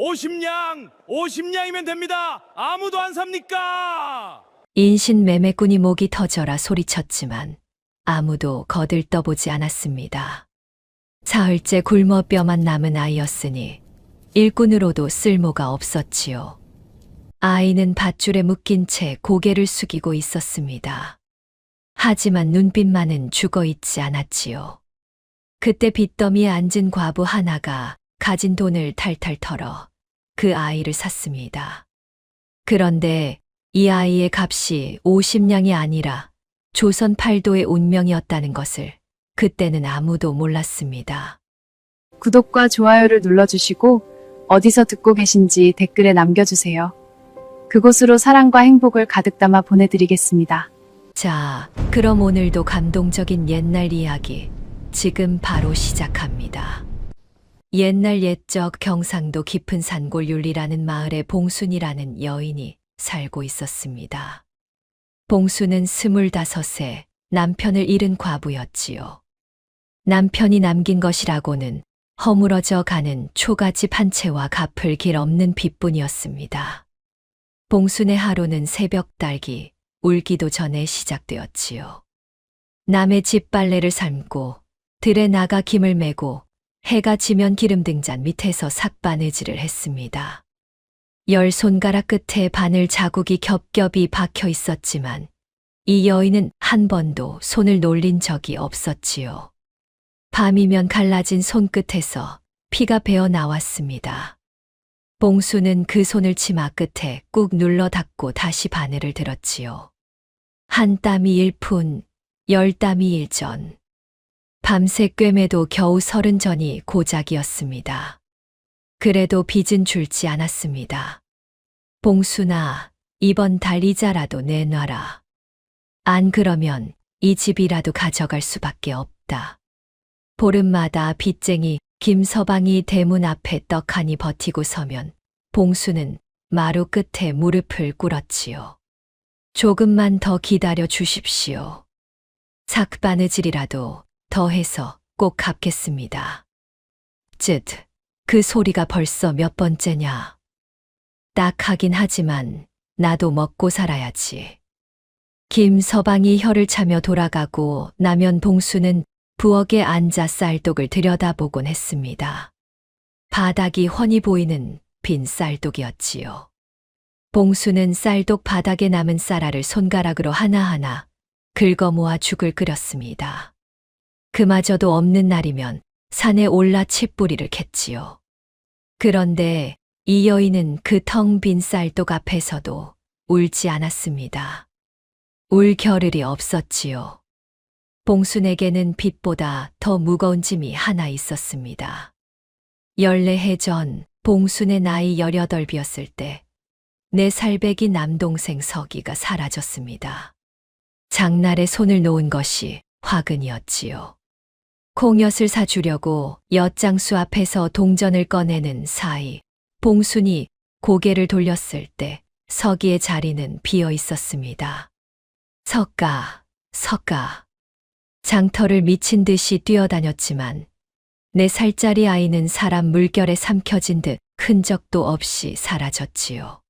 50냥! 50냥이면 됩니다! 아무도 안 삽니까? 인신 매매꾼이 목이 터져라 소리쳤지만 아무도 거들떠보지 않았습니다. 사흘째 굶어 뼈만 남은 아이였으니 일꾼으로도 쓸모가 없었지요. 아이는 밧줄에 묶인 채 고개를 숙이고 있었습니다. 하지만 눈빛만은 죽어있지 않았지요. 그때 빚더미에 앉은 과부 하나가 가진 돈을 탈탈 털어 그 아이를 샀습니다. 그런데 이 아이의 값이 50냥이 아니라 조선 팔도의 운명이었다는 것을 그때는 아무도 몰랐습니다. 구독과 좋아요를 눌러주시고 어디서 듣고 계신지 댓글에 남겨주세요. 그곳으로 사랑과 행복을 가득 담아 보내드리겠습니다. 자, 그럼 오늘도 감동적인 옛날 이야기 지금 바로 시작합니다. 옛날 옛적 경상도 깊은 산골 율리라는 마을에 봉순이라는 여인이 살고 있었습니다. 봉순은 25세 남편을 잃은 과부였지요. 남편이 남긴 것이라고는 허물어져 가는 초가집 한 채와 갚을 길 없는 빚뿐이었습니다. 봉순의 하루는 새벽 달기, 울기도 전에 시작되었지요. 남의 집 빨래를 삶고 들에 나가 김을 메고 해가 지면 기름 등잔 밑에서 삭바느질을 했습니다. 10손가락 끝에 바늘 자국이 겹겹이 박혀 있었지만 이 여인은 한 번도 손을 놀린 적이 없었지요. 밤이면 갈라진 손끝에서 피가 배어 나왔습니다. 봉수는 그 손을 치마 끝에 꾹 눌러 닫고 다시 바늘을 들었지요. 한 땀이 1푼, 10땀이 1전. 밤새 꿰매도 겨우 30전이 고작이었습니다. 그래도 빚은 줄지 않았습니다. 봉순아, 이번 달 이자라도 내놔라. 안 그러면 이 집이라도 가져갈 수밖에 없다. 보름마다 빚쟁이 김서방이 대문 앞에 떡하니 버티고 서면 봉수는 마루 끝에 무릎을 꿇었지요. 조금만 더 기다려 주십시오. 삭바느질이라도 더해서 꼭 갚겠습니다. 쯧, 그 소리가 벌써 몇 번째냐. 딱하긴 하지만 나도 먹고 살아야지. 김서방이 혀를 차며 돌아가고 나면 봉수는 부엌에 앉아 쌀독을 들여다보곤 했습니다. 바닥이 훤히 보이는 빈 쌀독이었지요. 봉수는 쌀독 바닥에 남은 쌀알을 손가락으로 하나하나 긁어 모아 죽을 끓였습니다. 그마저도 없는 날이면 산에 올라 칡뿌리를 캤지요. 그런데 이 여인은 그 텅 빈 쌀독 앞에서도 울지 않았습니다. 울 겨를이 없었지요. 봉순에게는 빚보다 더 무거운 짐이 하나 있었습니다. 14해 전 봉순의 나이 18이었을 때 내 살배기 남동생 서기가 사라졌습니다. 장날에 손을 놓은 것이 화근이었지요. 콩엿을 사주려고 엿장수 앞에서 동전을 꺼내는 사이 봉순이 고개를 돌렸을 때 서기의 자리는 비어 있었습니다. 석가, 석가. 장터를 미친 듯이 뛰어다녔지만 4살짜리 아이는 사람 물결에 삼켜진 듯 흔적도 없이 사라졌지요.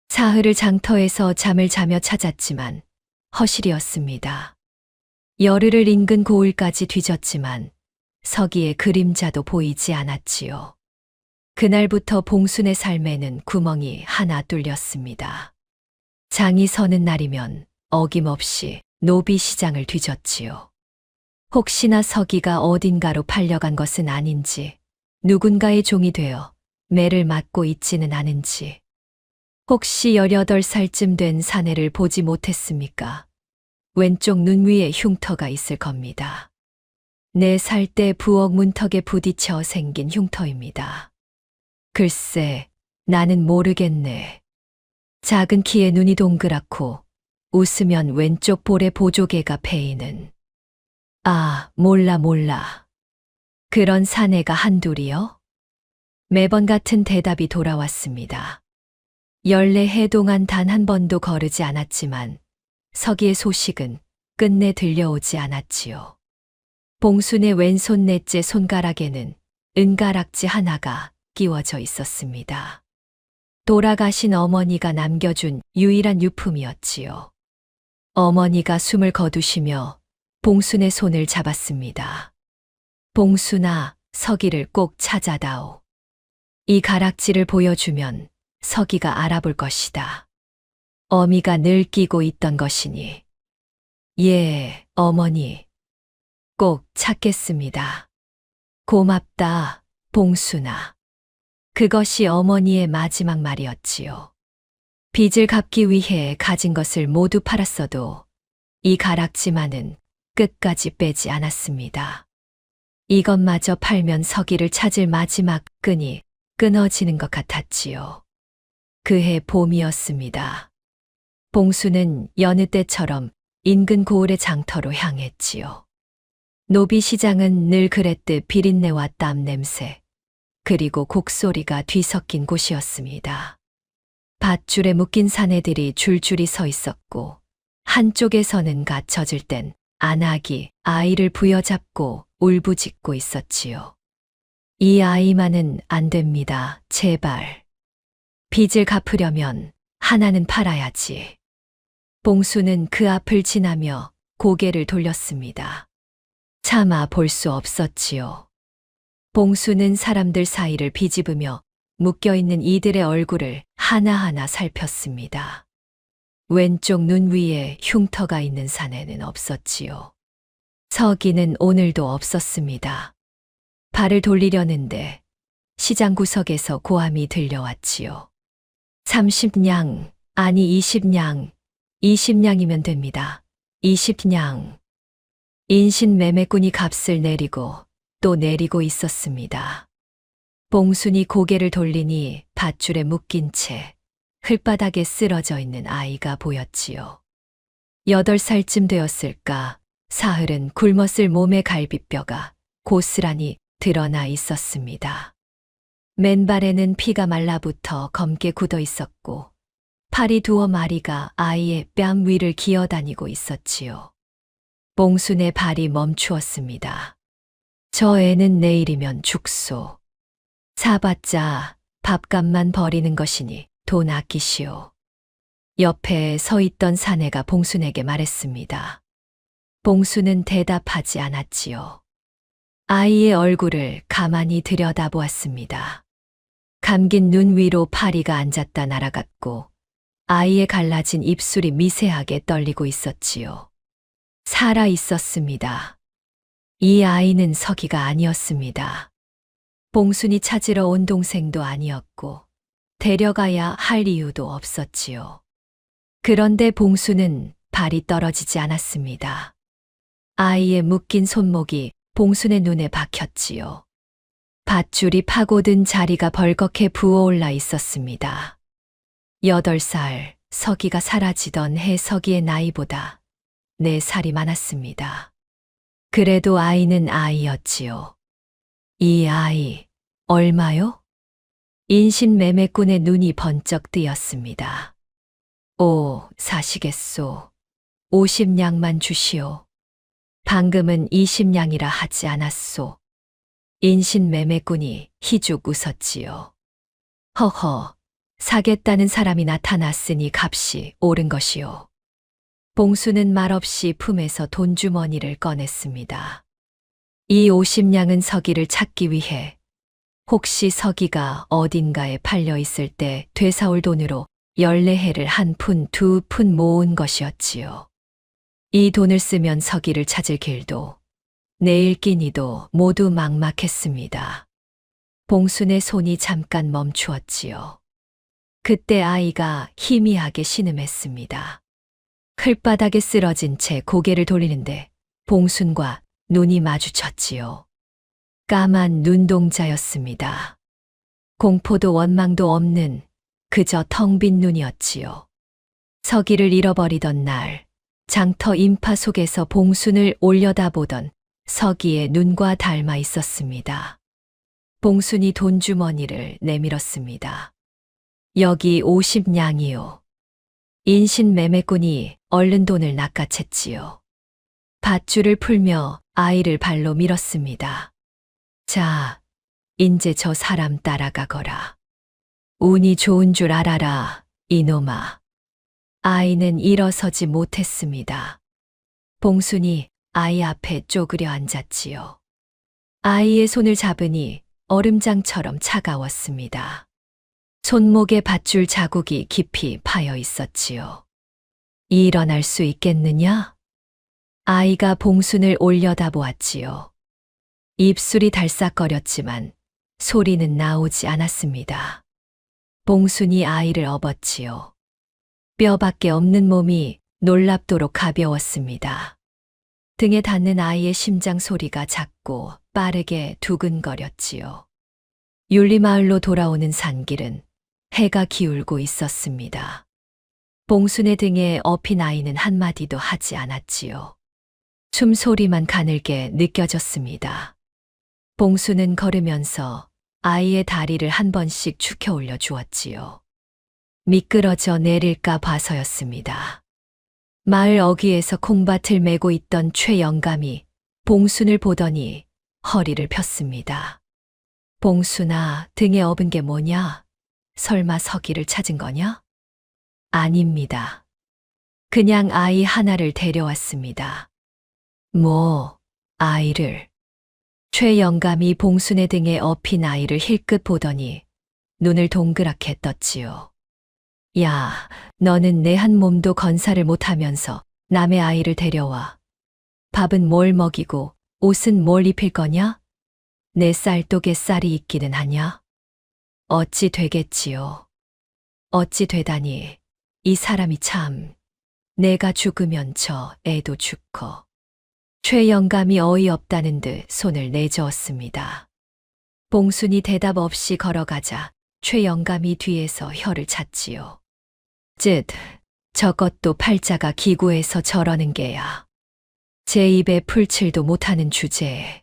사흘을 장터에서 잠을 자며 찾았지만 허실이었습니다. 열흘을 인근 고을까지 뒤졌지만 서기의 그림자도 보이지 않았지요. 그날부터 봉순의 삶에는 구멍이 하나 뚫렸습니다. 장이 서는 날이면 어김없이 노비시장을 뒤졌지요. 혹시나 서기가 어딘가로 팔려간 것은 아닌지, 누군가의 종이 되어 매를 맞고 있지는 않은지, 혹시 18살쯤 된 사내를 보지 못했습니까? 왼쪽 눈 위에 흉터가 있을 겁니다. 4살 때 부엌 문턱에 부딪혀 생긴 흉터입니다. 글쎄, 나는 모르겠네. 작은 키에 눈이 동그랗고 웃으면 왼쪽 볼에 보조개가 패이는. 아, 몰라. 그런 사내가 한둘이요? 매번 같은 대답이 돌아왔습니다. 14해 동안 단 한 번도 거르지 않았지만 서기의 소식은 끝내 들려오지 않았지요. 봉순의 왼손 넷째 손가락에는 은가락지 하나가 끼워져 있었습니다. 돌아가신 어머니가 남겨준 유일한 유품이었지요. 어머니가 숨을 거두시며 봉순의 손을 잡았습니다. 봉순아, 서기를 꼭 찾아다오. 이 가락지를 보여주면 서기가 알아볼 것이다. 어미가 늘 끼고 있던 것이니. 예, 어머니. 꼭 찾겠습니다. 고맙다, 봉순아. 그것이 어머니의 마지막 말이었지요. 빚을 갚기 위해 가진 것을 모두 팔았어도 이 가락지만은 끝까지 빼지 않았습니다. 이것마저 팔면 서기를 찾을 마지막 끈이 끊어지는 것 같았지요. 그해 봄이었습니다. 봉수는 여느 때처럼 인근 고을의 장터로 향했지요. 노비시장은 늘 그랬듯 비린내와 땀 냄새, 그리고 곡소리가 뒤섞인 곳이었습니다. 밧줄에 묶인 사내들이 줄줄이 서 있었고, 한쪽에서는 갇혀질 땐 안악이 아이를 부여잡고 울부짖고 있었지요. 이 아이만은 안 됩니다. 제발. 빚을 갚으려면 하나는 팔아야지. 봉수는 그 앞을 지나며 고개를 돌렸습니다. 차마 볼 수 없었지요. 봉수는 사람들 사이를 비집으며 묶여있는 이들의 얼굴을 하나하나 살폈습니다. 왼쪽 눈 위에 흉터가 있는 사내는 없었지요. 서기는 오늘도 없었습니다. 발을 돌리려는데 시장 구석에서 고함이 들려왔지요. 30냥, 아니 20냥, 20냥이면 됩니다. 20냥. 인신매매꾼이 값을 내리고 또 내리고 있었습니다. 봉순이 고개를 돌리니 밧줄에 묶인 채 흙바닥에 쓰러져 있는 아이가 보였지요. 8살쯤 되었을까 사흘은 굶었을 몸의 갈비뼈가 고스란히 드러나 있었습니다. 맨발에는 피가 말라붙어 검게 굳어 있었고 팔이 두어 마리가 아이의 뺨 위를 기어다니고 있었지요. 봉순의 발이 멈추었습니다. 저 애는 내일이면 죽소. 사봤자 밥값만 버리는 것이니 돈 아끼시오. 옆에 서 있던 사내가 봉순에게 말했습니다. 봉순은 대답하지 않았지요. 아이의 얼굴을 가만히 들여다보았습니다. 감긴 눈 위로 파리가 앉았다 날아갔고 아이의 갈라진 입술이 미세하게 떨리고 있었지요. 살아 있었습니다. 이 아이는 서기가 아니었습니다. 봉순이 찾으러 온 동생도 아니었고 데려가야 할 이유도 없었지요. 그런데 봉순은 발이 떨어지지 않았습니다. 아이의 묶인 손목이 봉순의 눈에 박혔지요. 밧줄이 파고든 자리가 벌겋게 부어올라 있었습니다. 8살 서기가 사라지던 해 서기의 나이보다 4살이 많았습니다. 그래도 아이는 아이였지요. 이 아이, 얼마요? 인신매매꾼의 눈이 번쩍 뜨였습니다. 오, 사시겠소. 50냥만 주시오. 방금은 20냥이라 하지 않았소. 인신매매꾼이 희죽 웃었지요. 허허, 사겠다는 사람이 나타났으니 값이 오른 것이오. 봉수는 말없이 품에서 돈주머니를 꺼냈습니다. 이 50냥은 서기를 찾기 위해 혹시 서기가 어딘가에 팔려 있을 때 되사올 돈으로 14해를 1푼, 2푼 모은 것이었지요. 이 돈을 쓰면 서기를 찾을 길도 내일 끼니도 모두 막막했습니다. 봉순의 손이 잠깐 멈추었지요. 그때 아이가 희미하게 신음했습니다. 클바닥에 쓰러진 채 고개를 돌리는데 봉순과 눈이 마주쳤지요. 까만 눈동자였습니다. 공포도 원망도 없는 그저 텅 빈 눈이었지요. 서기를 잃어버리던 날 장터 인파 속에서 봉순을 올려다보던 서기의 눈과 닮아 있었습니다. 봉순이 돈주머니를 내밀었습니다. 여기 50냥이요. 인신매매꾼이 얼른 돈을 낚아챘지요. 밧줄을 풀며 아이를 발로 밀었습니다. 자, 인제 저 사람 따라가거라. 운이 좋은 줄 알아라, 이놈아. 아이는 일어서지 못했습니다. 봉순이 아이 앞에 쪼그려 앉았지요. 아이의 손을 잡으니 얼음장처럼 차가웠습니다. 손목에 밧줄 자국이 깊이 파여 있었지요. 일어날 수 있겠느냐? 아이가 봉순을 올려다보았지요. 입술이 달싹거렸지만 소리는 나오지 않았습니다. 봉순이 아이를 업었지요. 뼈밖에 없는 몸이 놀랍도록 가벼웠습니다. 등에 닿는 아이의 심장 소리가 작고 빠르게 두근거렸지요. 율리마을로 돌아오는 산길은 해가 기울고 있었습니다. 봉순의 등에 업힌 아이는 한마디도 하지 않았지요. 숨소리만 가늘게 느껴졌습니다. 봉순은 걸으면서 아이의 다리를 한 번씩 축혀 올려 주었지요. 미끄러져 내릴까 봐서였습니다. 마을 어귀에서 콩밭을 메고 있던 최영감이 봉순을 보더니 허리를 폈습니다. 봉순아, 등에 업은 게 뭐냐? 설마 서기를 찾은 거냐? 아닙니다. 그냥 아이 하나를 데려왔습니다. 뭐, 아이를? 최영감이 봉순의 등에 업힌 아이를 힐끗 보더니 눈을 동그랗게 떴지요. 야, 너는 내 한 몸도 건사를 못하면서 남의 아이를 데려와. 밥은 뭘 먹이고 옷은 뭘 입힐 거냐? 내 쌀독에 쌀이 있기는 하냐? 어찌 되겠지요. 어찌 되다니, 이 사람이 참, 내가 죽으면 저 애도 죽고. 최영감이 어이없다는 듯 손을 내저었습니다. 봉순이 대답 없이 걸어가자 최영감이 뒤에서 혀를 찼지요. 저것도 팔자가 기구해서 저러는 게야. 제 입에 풀칠도 못하는 주제에.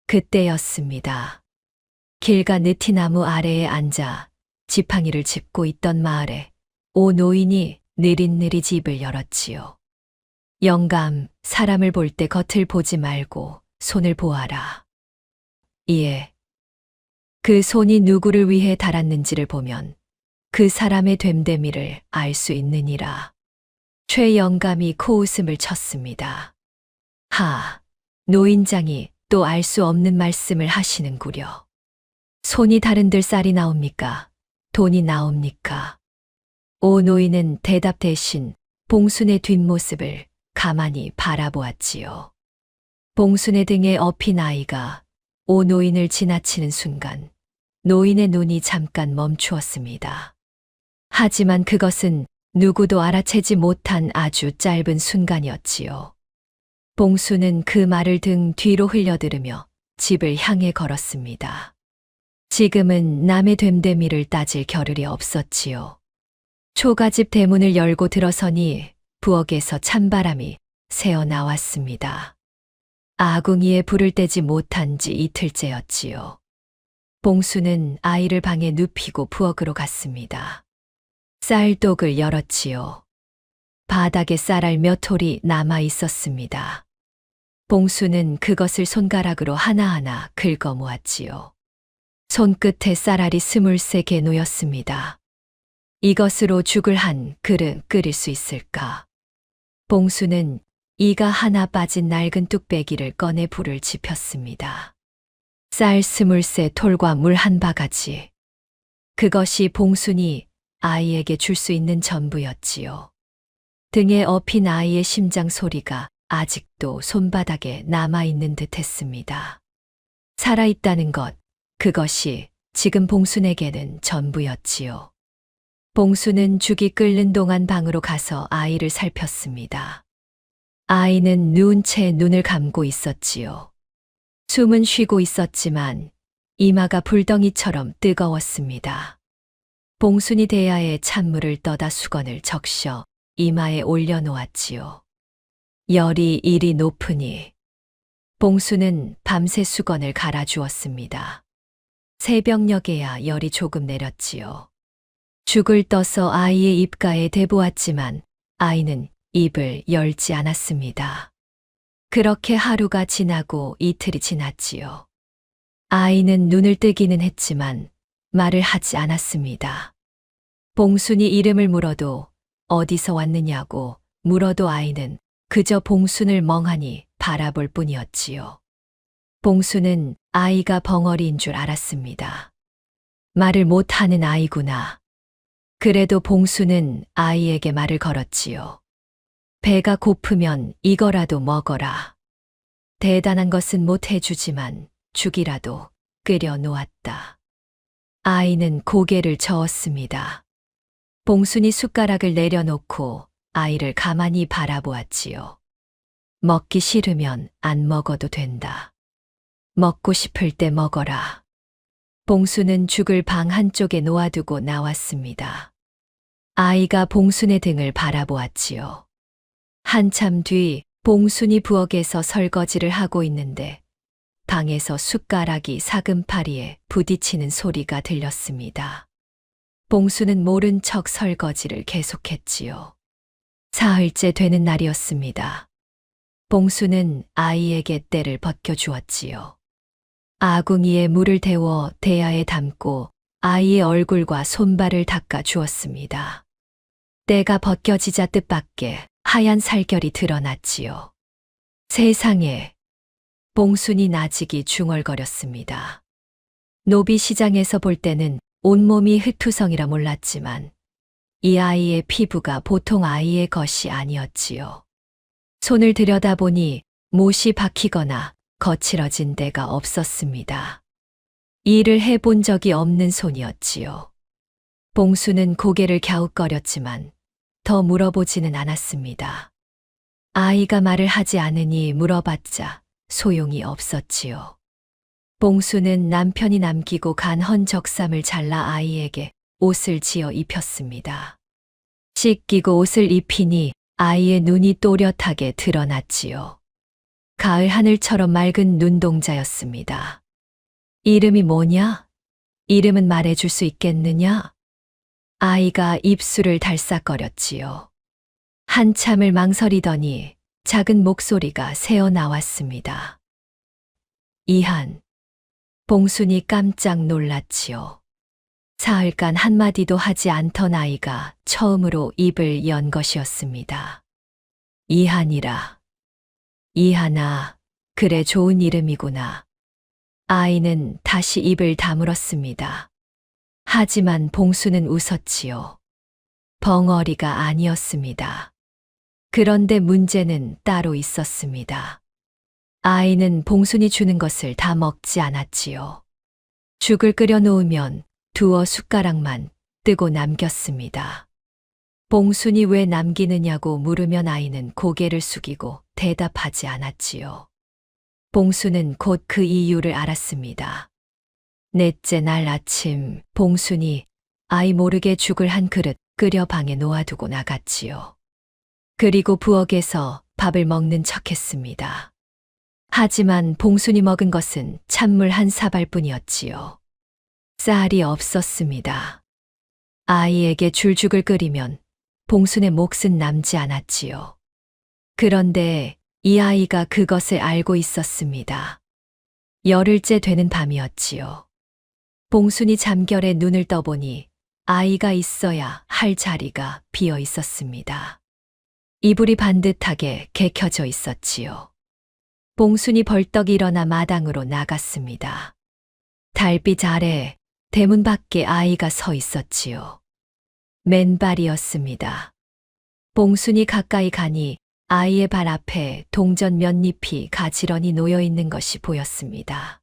그때였습니다. 길가 느티나무 아래에 앉아 지팡이를 짚고 있던 마을에 오 노인이 느릿느릿 입을 열었지요. 영감, 사람을 볼 때 겉을 보지 말고 손을 보아라. 예. 그 손이 누구를 위해 달았는지를 보면 그 사람의 됨됨이를 알 수 있느니라. 최영감이 코웃음을 쳤습니다. 하, 노인장이 또 알 수 없는 말씀을 하시는구려. 손이 다른들 쌀이 나옵니까? 돈이 나옵니까? 오 노인은 대답 대신 봉순의 뒷모습을 가만히 바라보았지요. 봉순의 등에 업힌 아이가 오 노인을 지나치는 순간 노인의 눈이 잠깐 멈추었습니다. 하지만 그것은 누구도 알아채지 못한 아주 짧은 순간이었지요. 봉순은 그 말을 등 뒤로 흘려들으며 집을 향해 걸었습니다. 지금은 남의 됨됨이를 따질 겨를이 없었지요. 초가집 대문을 열고 들어서니 부엌에서 찬바람이 새어 나왔습니다. 아궁이에 불을 떼지 못한 지 이틀째였지요. 봉순은 아이를 방에 눕히고 부엌으로 갔습니다. 쌀독을 열었지요. 바닥에 쌀알 몇 톨이 남아 있었습니다. 봉순은 그것을 손가락으로 하나하나 긁어 모았지요. 손끝에 쌀알이 23개 놓였습니다. 이것으로 죽을 한 그릇 끓일 수 있을까? 봉순은 이가 하나 빠진 낡은 뚝배기를 꺼내 불을 지폈습니다. 쌀 23톨과 물 한 바가지. 그것이 봉순이 아이에게 줄 수 있는 전부였지요. 등에 업힌 아이의 심장 소리가 아직도 손바닥에 남아있는 듯 했습니다. 살아있다는 것, 그것이 지금 봉순에게는 전부였지요. 봉순은 죽이 끓는 동안 방으로 가서 아이를 살폈습니다. 아이는 누운 채 눈을 감고 있었지요. 숨은 쉬고 있었지만 이마가 불덩이처럼 뜨거웠습니다. 봉순이 대야에 찬물을 떠다 수건을 적셔 이마에 올려놓았지요. 열이 이리 높으니 봉순은 밤새 수건을 갈아주었습니다. 새벽녘에야 열이 조금 내렸지요. 죽을 떠서 아이의 입가에 대보았지만 아이는 입을 열지 않았습니다. 그렇게 하루가 지나고 이틀이 지났지요. 아이는 눈을 뜨기는 했지만 말을 하지 않았습니다. 봉순이 이름을 물어도 어디서 왔느냐고 물어도 아이는 그저 봉순을 멍하니 바라볼 뿐이었지요. 봉순은 아이가 벙어리인 줄 알았습니다. 말을 못하는 아이구나. 그래도 봉순은 아이에게 말을 걸었지요. 배가 고프면 이거라도 먹어라. 대단한 것은 못 해주지만 죽이라도 끓여 놓았다. 아이는 고개를 저었습니다. 봉순이 숟가락을 내려놓고 아이를 가만히 바라보았지요. 먹기 싫으면 안 먹어도 된다. 먹고 싶을 때 먹어라. 봉순은 죽을 방 한쪽에 놓아두고 나왔습니다. 아이가 봉순의 등을 바라보았지요. 한참 뒤 봉순이 부엌에서 설거지를 하고 있는데 방에서 숟가락이 사금파리에 부딪히는 소리가 들렸습니다. 봉순은 모른 척 설거지를 계속했지요. 사흘째 되는 날이었습니다. 봉순은 아이에게 때를 벗겨주었지요. 아궁이에 물을 데워 대야에 담고 아이의 얼굴과 손발을 닦아 주었습니다. 때가 벗겨지자 뜻밖의 하얀 살결이 드러났지요. 세상에! 봉순이 나직이 중얼거렸습니다. 노비 시장에서 볼 때는 온몸이 흙투성이라 몰랐지만 이 아이의 피부가 보통 아이의 것이 아니었지요. 손을 들여다보니 못이 박히거나 거칠어진 데가 없었습니다. 일을 해본 적이 없는 손이었지요. 봉수는 고개를 갸웃거렸지만 더 물어보지는 않았습니다. 아이가 말을 하지 않으니 물어봤자 소용이 없었지요. 봉수는 남편이 남기고 간 헌적삼을 잘라 아이에게 옷을 지어 입혔습니다. 씻기고 옷을 입히니 아이의 눈이 또렷하게 드러났지요. 가을 하늘처럼 맑은 눈동자였습니다. 이름이 뭐냐? 이름은 말해줄 수 있겠느냐? 아이가 입술을 달싹거렸지요. 한참을 망설이더니 작은 목소리가 새어 나왔습니다. 이한. 봉순이 깜짝 놀랐지요. 사흘간 한마디도 하지 않던 아이가 처음으로 입을 연 것이었습니다. 이한이라. 이한아, 그래 좋은 이름이구나. 아이는 다시 입을 다물었습니다. 하지만 봉수는 웃었지요. 벙어리가 아니었습니다. 그런데 문제는 따로 있었습니다. 아이는 봉순이 주는 것을 다 먹지 않았지요. 죽을 끓여 놓으면 두어 숟가락만 뜨고 남겼습니다. 봉순이 왜 남기느냐고 물으면 아이는 고개를 숙이고 대답하지 않았지요. 봉순은 곧 그 이유를 알았습니다. 넷째 날 아침 봉순이 아이 모르게 죽을 한 그릇 끓여 방에 놓아두고 나갔지요. 그리고 부엌에서 밥을 먹는 척했습니다. 하지만 봉순이 먹은 것은 찬물 한 사발뿐이었지요. 쌀이 없었습니다. 아이에게 줄죽을 끓이면 봉순의 몫은 남지 않았지요. 그런데 이 아이가 그것을 알고 있었습니다. 열흘째 되는 밤이었지요. 봉순이 잠결에 눈을 떠보니 아이가 있어야 할 자리가 비어 있었습니다. 이불이 반듯하게 개켜져 있었지요. 봉순이 벌떡 일어나 마당으로 나갔습니다. 달빛 아래 대문 밖에 아이가 서 있었지요. 맨발이었습니다. 봉순이 가까이 가니 아이의 발 앞에 동전 몇 잎이 가지런히 놓여 있는 것이 보였습니다.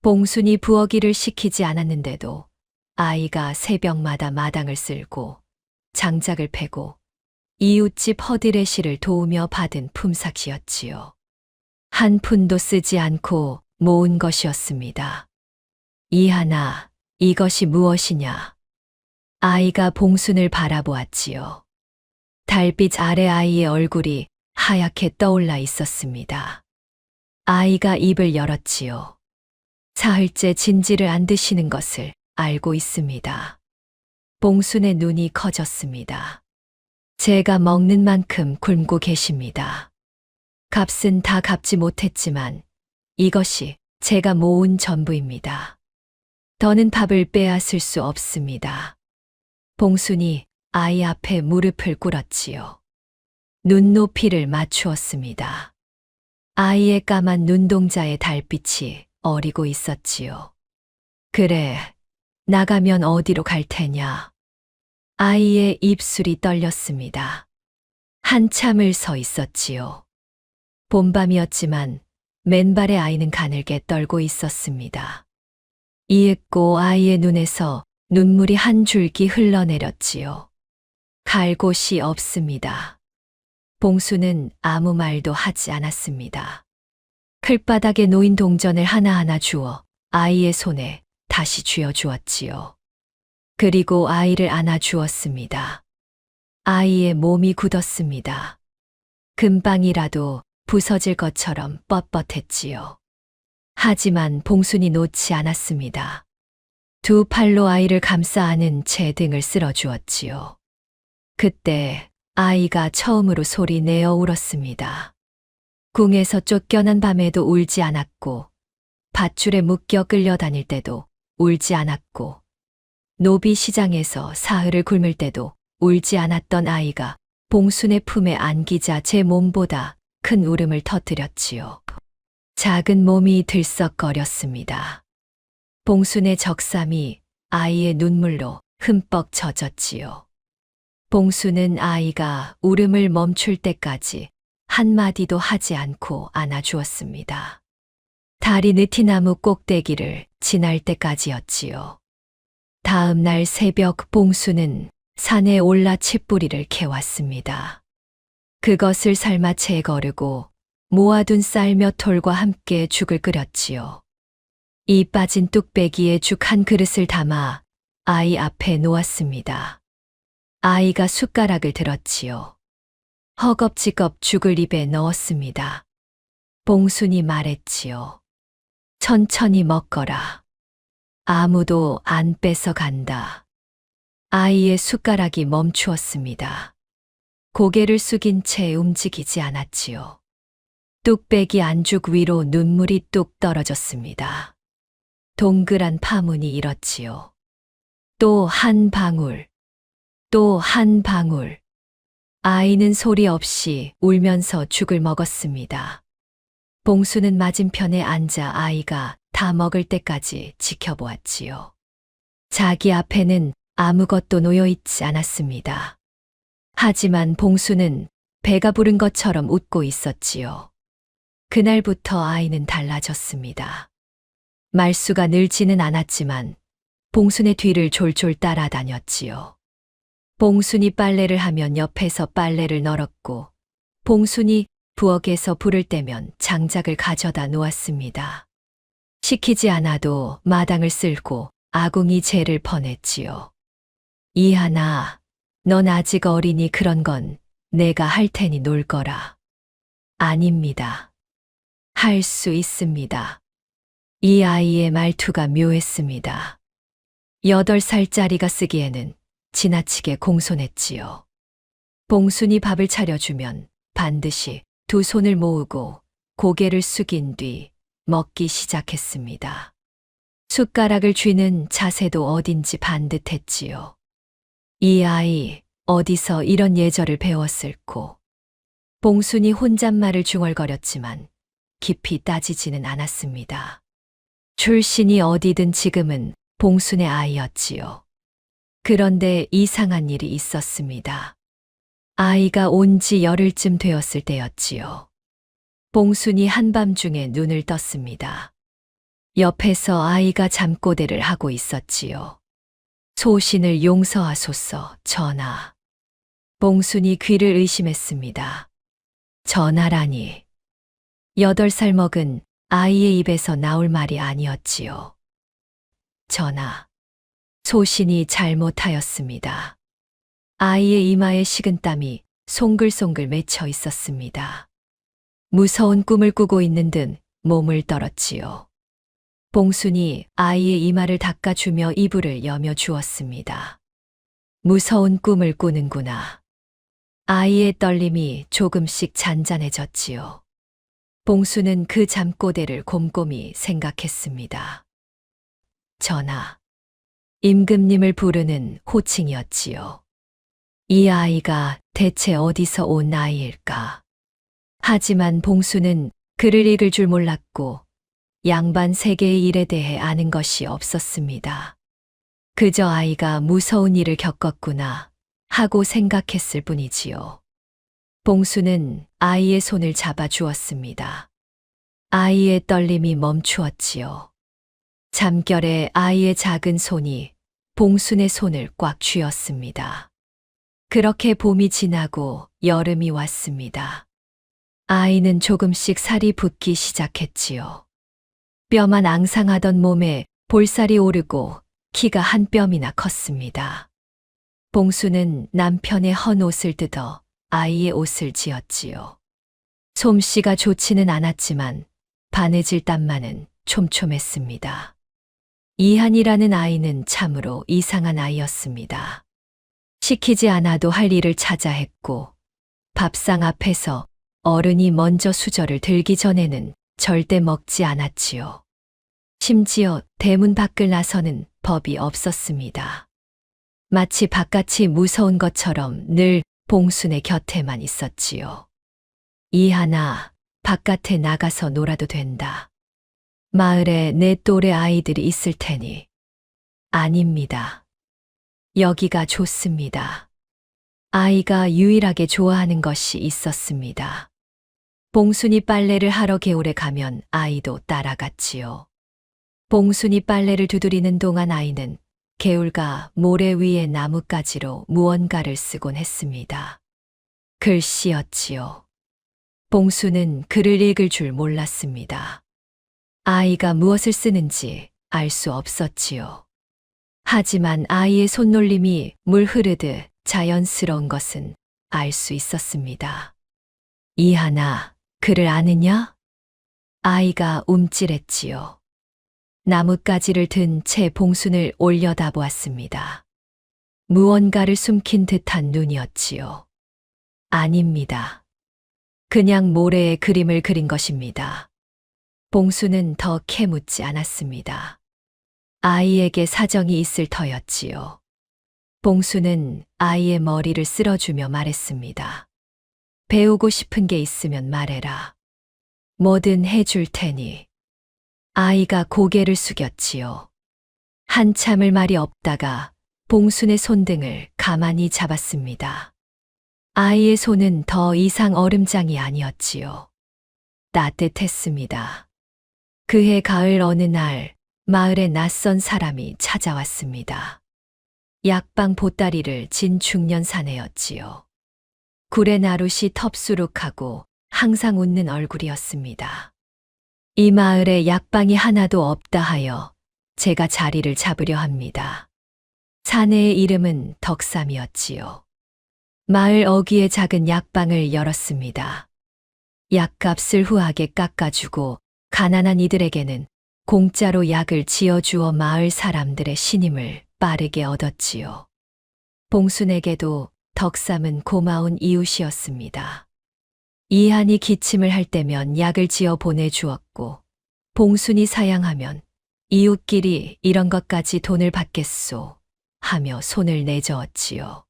봉순이 부엌일을 시키지 않았는데도 아이가 새벽마다 마당을 쓸고 장작을 패고 이웃집 허드레시를 도우며 받은 품삯이었지요. 한 푼도 쓰지 않고 모은 것이었습니다. 이하나, 이것이 무엇이냐? 아이가 봉순을 바라보았지요. 달빛 아래 아이의 얼굴이 하얗게 떠올라 있었습니다. 아이가 입을 열었지요. 사흘째 진지를 안 드시는 것을 알고 있습니다. 봉순의 눈이 커졌습니다. 제가 먹는 만큼 굶고 계십니다. 값은 다 갚지 못했지만 이것이 제가 모은 전부입니다. 더는 밥을 빼앗을 수 없습니다. 봉순이 아이 앞에 무릎을 꿇었지요. 눈높이를 맞추었습니다. 아이의 까만 눈동자에 달빛이 어리고 있었지요. 그래, 나가면 어디로 갈 테냐? 아이의 입술이 떨렸습니다. 한참을 서 있었지요. 봄밤이었지만 맨발의 아이는 가늘게 떨고 있었습니다. 이윽고 아이의 눈에서 눈물이 한 줄기 흘러내렸지요. 갈 곳이 없습니다. 봉수는 아무 말도 하지 않았습니다. 클바닥에 놓인 동전을 하나하나 주워 아이의 손에 다시 쥐어주었지요. 그리고 아이를 안아주었습니다. 아이의 몸이 굳었습니다. 금방이라도 부서질 것처럼 뻣뻣했지요. 하지만 봉순이 놓지 않았습니다. 두 팔로 아이를 감싸 안은 제 등을 쓸어주었지요. 그때 아이가 처음으로 소리 내어 울었습니다. 궁에서 쫓겨난 밤에도 울지 않았고, 밧줄에 묶여 끌려다닐 때도 울지 않았고, 노비 시장에서 사흘을 굶을 때도 울지 않았던 아이가 봉순의 품에 안기자 제 몸보다 큰 울음을 터뜨렸지요. 작은 몸이 들썩거렸습니다. 봉순의 적삼이 아이의 눈물로 흠뻑 젖었지요. 봉순은 아이가 울음을 멈출 때까지 한마디도 하지 않고 안아주었습니다. 달이 느티나무 꼭대기를 지날 때까지였지요. 다음 날 새벽 봉순은 산에 올라 칡뿌리를 캐왔습니다. 그것을 삶아 채 거르고 모아둔 쌀 몇 톨과 함께 죽을 끓였지요. 이 빠진 뚝배기에 죽 한 그릇을 담아 아이 앞에 놓았습니다. 아이가 숟가락을 들었지요. 허겁지겁 죽을 입에 넣었습니다. 봉순이 말했지요. 천천히 먹거라. 아무도 안 뺏어 간다. 아이의 숟가락이 멈추었습니다. 고개를 숙인 채 움직이지 않았지요. 뚝배기 안죽 위로 눈물이 뚝 떨어졌습니다. 동그란 파문이 일었지요. 또 한 방울, 또 한 방울. 아이는 소리 없이 울면서 죽을 먹었습니다. 봉수는 맞은편에 앉아 아이가 다 먹을 때까지 지켜보았지요. 자기 앞에는 아무것도 놓여 있지 않았습니다. 하지만 봉수는 배가 부른 것처럼 웃고 있었지요. 그날부터 아이는 달라졌습니다. 말수가 늘지는 않았지만 봉순의 뒤를 졸졸 따라다녔지요. 봉순이 빨래를 하면 옆에서 빨래를 널었고, 봉순이 부엌에서 불을 떼면 장작을 가져다 놓았습니다. 시키지 않아도 마당을 쓸고 아궁이 재를 퍼냈지요. 이하나, 넌 아직 어리니 그런 건 내가 할 테니 놀 거라. 아닙니다. 할 수 있습니다. 이 아이의 말투가 묘했습니다. 8살짜리가 쓰기에는 지나치게 공손했지요. 봉순이 밥을 차려주면 반드시 두 손을 모으고 고개를 숙인 뒤 먹기 시작했습니다. 숟가락을 쥐는 자세도 어딘지 반듯했지요. 이 아이 어디서 이런 예절을 배웠을꼬. 봉순이 혼잣말을 중얼거렸지만 깊이 따지지는 않았습니다. 출신이 어디든 지금은 봉순의 아이였지요. 그런데 이상한 일이 있었습니다. 아이가 온 지 열흘쯤 되었을 때였지요. 봉순이 한밤중에 눈을 떴습니다. 옆에서 아이가 잠꼬대를 하고 있었지요. 소신을 용서하소서, 전하. 봉순이 귀를 의심했습니다. 전하라니. 8살 먹은 아이의 입에서 나올 말이 아니었지요. 전하. 소신이 잘못하였습니다. 아이의 이마에 식은땀이 송글송글 맺혀 있었습니다. 무서운 꿈을 꾸고 있는 듯 몸을 떨었지요. 봉순이 아이의 이마를 닦아주며 이불을 여며 주었습니다. 무서운 꿈을 꾸는구나. 아이의 떨림이 조금씩 잔잔해졌지요. 봉수는 그 잠꼬대를 곰곰이 생각했습니다. 전하, 임금님을 부르는 호칭이었지요. 이 아이가 대체 어디서 온 아이일까? 하지만 봉수는 글을 읽을 줄 몰랐고 양반 세계의 일에 대해 아는 것이 없었습니다. 그저 아이가 무서운 일을 겪었구나 하고 생각했을 뿐이지요. 봉수는 아이의 손을 잡아 주었습니다. 아이의 떨림이 멈추었지요. 잠결에 아이의 작은 손이 봉순의 손을 꽉 쥐었습니다. 그렇게 봄이 지나고 여름이 왔습니다. 아이는 조금씩 살이 붙기 시작했지요. 뼈만 앙상하던 몸에 볼살이 오르고 키가 한 뼘이나 컸습니다. 봉수는 남편의 헌 옷을 뜯어 아이의 옷을 지었지요. 솜씨가 좋지는 않았지만 바느질 땀만은 촘촘했습니다. 이한이라는 아이는 참으로 이상한 아이였습니다. 시키지 않아도 할 일을 찾아 했고 밥상 앞에서 어른이 먼저 수저를 들기 전에는 절대 먹지 않았지요. 심지어 대문 밖을 나서는 법이 없었습니다. 마치 바깥이 무서운 것처럼 늘 봉순의 곁에만 있었지요. 이하나, 바깥에 나가서 놀아도 된다. 마을에 내 또래 아이들이 있을 테니. 아닙니다. 여기가 좋습니다. 아이가 유일하게 좋아하는 것이 있었습니다. 봉순이 빨래를 하러 개울에 가면 아이도 따라갔지요. 봉순이 빨래를 두드리는 동안 아이는 개울가 모래 위에 나뭇가지로 무언가를 쓰곤 했습니다. 글씨였지요. 봉수는 글을 읽을 줄 몰랐습니다. 아이가 무엇을 쓰는지 알 수 없었지요. 하지만 아이의 손놀림이 물 흐르듯 자연스러운 것은 알 수 있었습니다. 이하나, 글을 아느냐? 아이가 움찔했지요. 나뭇가지를 든 채 봉순을 올려다보았습니다. 무언가를 숨긴 듯한 눈이었지요. 아닙니다. 그냥 모래에 그림을 그린 것입니다. 봉수는 더 캐묻지 않았습니다. 아이에게 사정이 있을 터였지요. 봉수는 아이의 머리를 쓸어주며 말했습니다. 배우고 싶은 게 있으면 말해라. 뭐든 해줄 테니. 아이가 고개를 숙였지요. 한참을 말이 없다가 봉순의 손등을 가만히 잡았습니다. 아이의 손은 더 이상 얼음장이 아니었지요. 따뜻했습니다. 그해 가을 어느 날 마을에 낯선 사람이 찾아왔습니다. 약방 보따리를 진 중년 사내였지요. 굴의 나룻이 텁수룩하고 항상 웃는 얼굴이었습니다. 이 마을에 약방이 하나도 없다 하여 제가 자리를 잡으려 합니다. 사내의 이름은 덕삼이었지요. 마을 어귀에 작은 약방을 열었습니다. 약값을 후하게 깎아주고 가난한 이들에게는 공짜로 약을 지어주어 마을 사람들의 신임을 빠르게 얻었지요. 봉순에게도 덕삼은 고마운 이웃이었습니다. 이한이 기침을 할 때면 약을 지어 보내주었고 봉순이 사양하면 이웃끼리 이런 것까지 돈을 받겠소 하며 손을 내저었지요.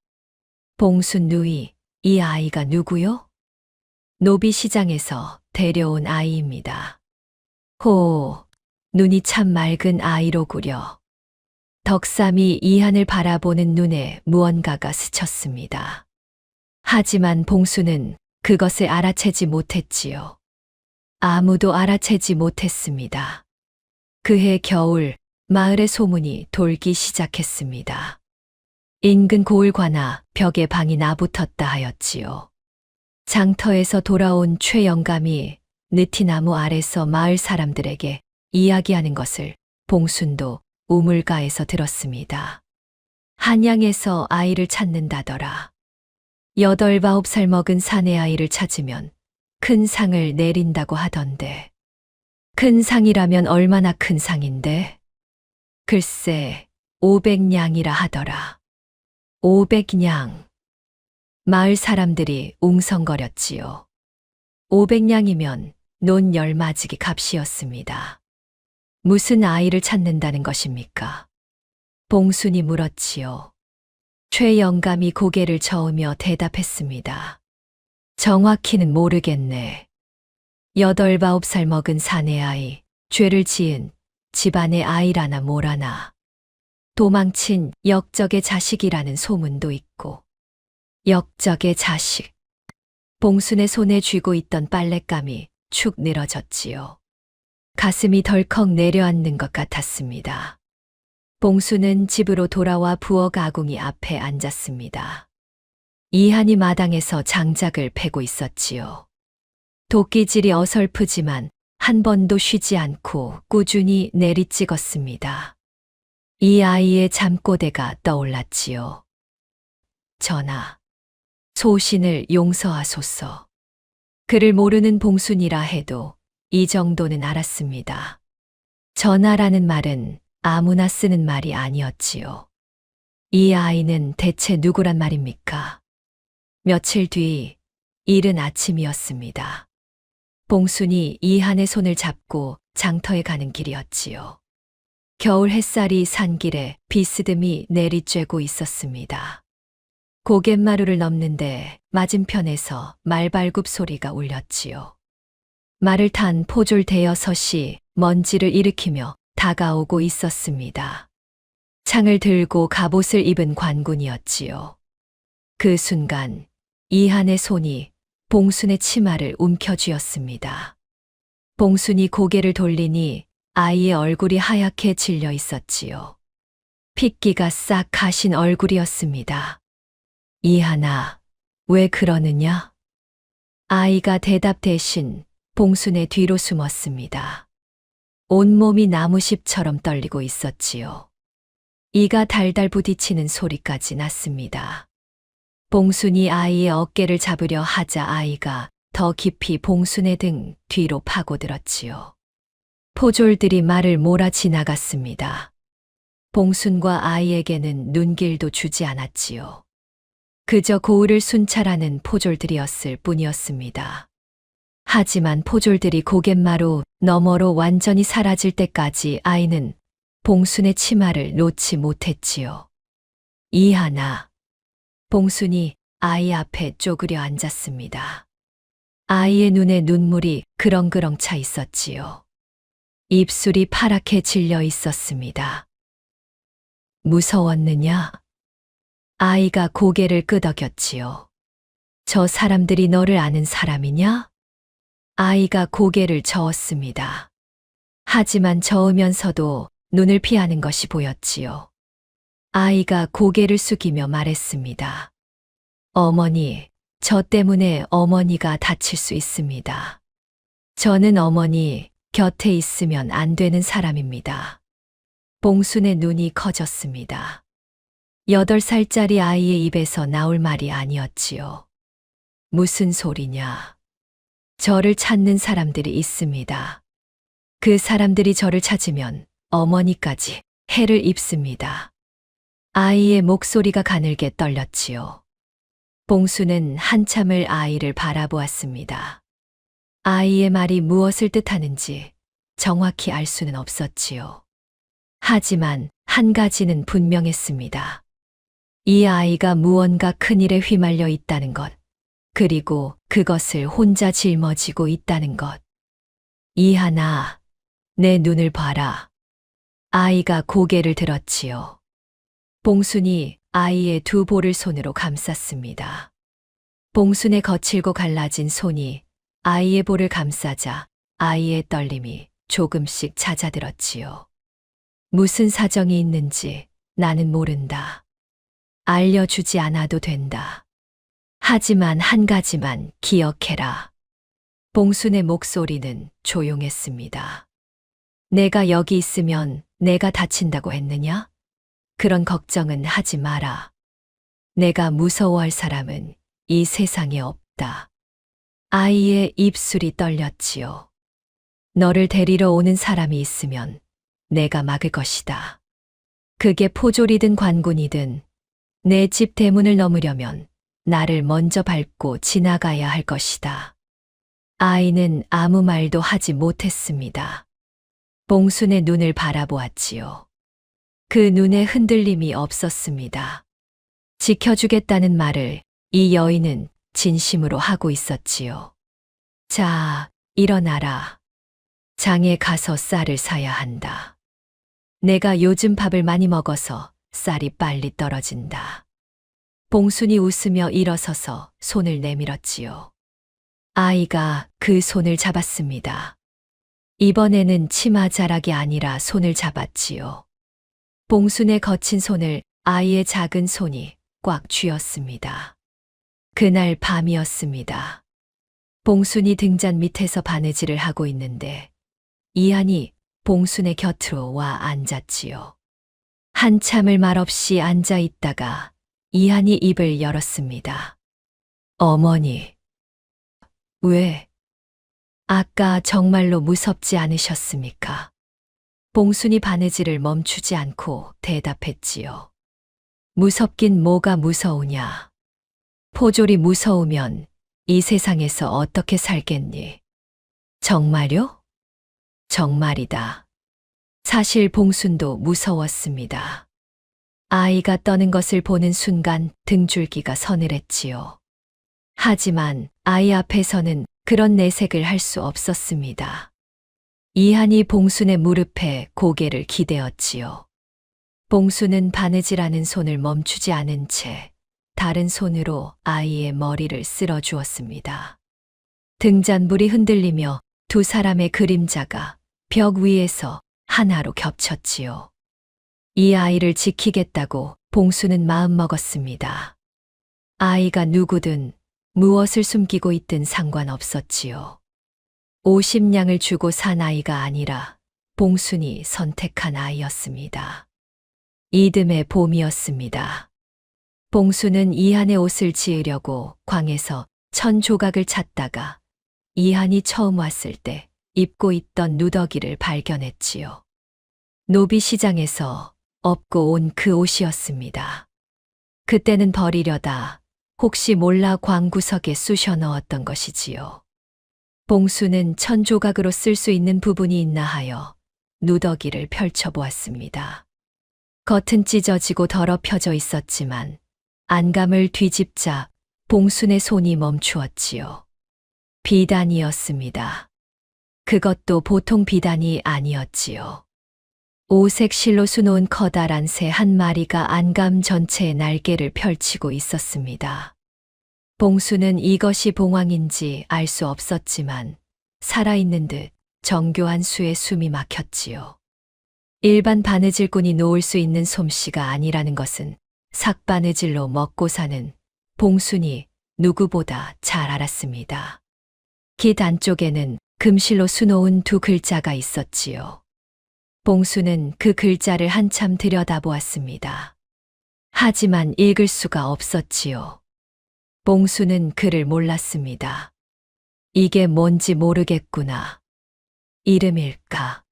봉순 누이, 이 아이가 누구요? 노비시장에서 데려온 아이입니다. 호, 눈이 참 맑은 아이로구려. 덕삼이 이한을 바라보는 눈에 무언가가 스쳤습니다. 하지만 봉수는 그것을 알아채지 못했지요. 아무도 알아채지 못했습니다. 그해 겨울 마을의 소문이 돌기 시작했습니다. 인근 고을과나 벽에 방이 나붙었다 하였지요. 장터에서 돌아온 최 영감이 느티나무 아래서 마을 사람들에게 이야기하는 것을 봉순도 우물가에서 들었습니다. 한양에서 아이를 찾는다더라. 8, 9살 먹은 사내 아이를 찾으면 큰 상을 내린다고 하던데. 큰 상이라면 얼마나 큰 상인데? 글쎄, 500냥이라 하더라. 500냥. 마을 사람들이 웅성거렸지요. 500냥이면 논10마지기 값이었습니다. 무슨 아이를 찾는다는 것입니까? 봉순이 물었지요. 최영감이 고개를 저으며 대답했습니다. 정확히는 모르겠네. 8, 9살 먹은 사내 아이, 죄를 지은 집안의 아이라나 뭐라나. 도망친 역적의 자식이라는 소문도 있고. 역적의 자식. 봉순의 손에 쥐고 있던 빨랫감이 축 늘어졌지요. 가슴이 덜컥 내려앉는 것 같았습니다. 봉순은 집으로 돌아와 부엌 아궁이 앞에 앉았습니다. 이한이 마당에서 장작을 패고 있었지요. 도끼질이 어설프지만 한 번도 쉬지 않고 꾸준히 내리찍었습니다. 이 아이의 잠꼬대가 떠올랐지요. 전하, 소신을 용서하소서. 그를 모르는 봉순이라 해도 이 정도는 알았습니다. 전하라는 말은 아무나 쓰는 말이 아니었지요. 이 아이는 대체 누구란 말입니까? 며칠 뒤 이른 아침이었습니다. 봉순이 이한의 손을 잡고 장터에 가는 길이었지요. 겨울 햇살이 산길에 비스듬히 내리쬐고 있었습니다. 고갯마루를 넘는데 맞은편에서 말발굽 소리가 울렸지요. 말을 탄 포졸 대여섯이 먼지를 일으키며 다가오고 있었습니다. 창을 들고 갑옷을 입은 관군이었지요. 그 순간 이한의 손이 봉순의 치마를 움켜쥐었습니다. 봉순이 고개를 돌리니 아이의 얼굴이 하얗게 질려 있었지요. 핏기가 싹 가신 얼굴이었습니다. 이한아, 왜 그러느냐? 아이가 대답 대신 봉순의 뒤로 숨었습니다. 온몸이 나무십처럼 떨리고 있었지요. 이가 달달 부딪히는 소리까지 났습니다. 봉순이 아이의 어깨를 잡으려 하자 아이가 더 깊이 봉순의 등 뒤로 파고들었지요. 포졸들이 말을 몰아 지나갔습니다. 봉순과 아이에게는 눈길도 주지 않았지요. 그저 고을을 순찰하는 포졸들이었을 뿐이었습니다. 하지만 포졸들이 고갯마루 너머로 완전히 사라질 때까지 아이는 봉순의 치마를 놓지 못했지요. 이하나. 봉순이 아이 앞에 쪼그려 앉았습니다. 아이의 눈에 눈물이 그렁그렁 차 있었지요. 입술이 파랗게 질려 있었습니다. 무서웠느냐? 아이가 고개를 끄덕였지요. 저 사람들이 너를 아는 사람이냐? 아이가 고개를 저었습니다. 하지만 저으면서도 눈을 피하는 것이 보였지요. 아이가 고개를 숙이며 말했습니다. 어머니, 저 때문에 어머니가 다칠 수 있습니다. 저는 어머니 곁에 있으면 안 되는 사람입니다. 봉순의 눈이 커졌습니다. 8살짜리 아이의 입에서 나올 말이 아니었지요. 무슨 소리냐? 저를 찾는 사람들이 있습니다. 그 사람들이 저를 찾으면 어머니까지 해를 입습니다. 아이의 목소리가 가늘게 떨렸지요. 봉순은 한참을 아이를 바라보았습니다. 아이의 말이 무엇을 뜻하는지 정확히 알 수는 없었지요. 하지만 한 가지는 분명했습니다. 이 아이가 무언가 큰일에 휘말려 있다는 것, 그리고 그것을 혼자 짊어지고 있다는 것. 이하나, 내 눈을 봐라. 아이가 고개를 들었지요. 봉순이 아이의 두 볼을 손으로 감쌌습니다. 봉순의 거칠고 갈라진 손이 아이의 볼을 감싸자 아이의 떨림이 조금씩 잦아들었지요. 무슨 사정이 있는지 나는 모른다. 알려주지 않아도 된다. 하지만 한 가지만 기억해라. 봉순의 목소리는 조용했습니다. 내가 여기 있으면 내가 다친다고 했느냐? 그런 걱정은 하지 마라. 내가 무서워할 사람은 이 세상에 없다. 아이의 입술이 떨렸지요. 너를 데리러 오는 사람이 있으면 내가 막을 것이다. 그게 포졸이든 관군이든 내 집 대문을 넘으려면 나를 먼저 밟고 지나가야 할 것이다. 아이는 아무 말도 하지 못했습니다. 봉순의 눈을 바라보았지요. 그 눈에 흔들림이 없었습니다. 지켜주겠다는 말을 이 여인은 진심으로 하고 있었지요. 자, 일어나라. 장에 가서 쌀을 사야 한다. 내가 요즘 밥을 많이 먹어서 쌀이 빨리 떨어진다. 봉순이 웃으며 일어서서 손을 내밀었지요. 아이가 그 손을 잡았습니다. 이번에는 치마자락이 아니라 손을 잡았지요. 봉순의 거친 손을 아이의 작은 손이 꽉 쥐었습니다. 그날 밤이었습니다. 봉순이 등잔 밑에서 바느질을 하고 있는데 이한이 봉순의 곁으로 와 앉았지요. 한참을 말없이 앉아 있다가 이한이 입을 열었습니다. 어머니, 왜? 아까 정말로 무섭지 않으셨습니까? 봉순이 바느질을 멈추지 않고 대답했지요. 무섭긴 뭐가 무서우냐? 포졸이 무서우면 이 세상에서 어떻게 살겠니? 정말요? 정말이다. 사실 봉순도 무서웠습니다. 아이가 떠는 것을 보는 순간 등줄기가 서늘했지요. 하지만 아이 앞에서는 그런 내색을 할 수 없었습니다. 이한이 봉순의 무릎에 고개를 기대었지요. 봉순은 바느질하는 손을 멈추지 않은 채 다른 손으로 아이의 머리를 쓸어 주었습니다. 등잔불이 흔들리며 두 사람의 그림자가 벽 위에서 하나로 겹쳤지요. 이 아이를 지키겠다고 봉순은 마음먹었습니다. 아이가 누구든 무엇을 숨기고 있든 상관없었지요. 50냥을 주고 산 아이가 아니라 봉순이 선택한 아이였습니다. 이듬해 봄이었습니다. 봉순은 이한의 옷을 지으려고 광에서 1000조각을 찾다가 이한이 처음 왔을 때 입고 있던 누더기를 발견했지요. 노비시장에서 업고 온 그 옷이었습니다. 그때는 버리려다 혹시 몰라 광구석에 쑤셔 넣었던 것이지요. 봉순은 1000조각으로 쓸 수 있는 부분이 있나 하여 누더기를 펼쳐보았습니다. 겉은 찢어지고 더럽혀져 있었지만 안감을 뒤집자 봉순의 손이 멈추었지요. 비단이었습니다. 그것도 보통 비단이 아니었지요. 오색 실로 수놓은 커다란 새 한 마리가 안감 전체에 날개를 펼치고 있었습니다. 봉순은 이것이 봉황인지 알 수 없었지만 살아있는 듯 정교한 수에 숨이 막혔지요. 일반 바느질꾼이 놓을 수 있는 솜씨가 아니라는 것은 삭바느질로 먹고 사는 봉순이 누구보다 잘 알았습니다. 깃 안쪽에는 금실로 수놓은 두 글자가 있었지요. 봉순은 그 글자를 한참 들여다보았습니다. 하지만 읽을 수가 없었지요. 봉순은 글을 몰랐습니다. 이게 뭔지 모르겠구나. 이름일까?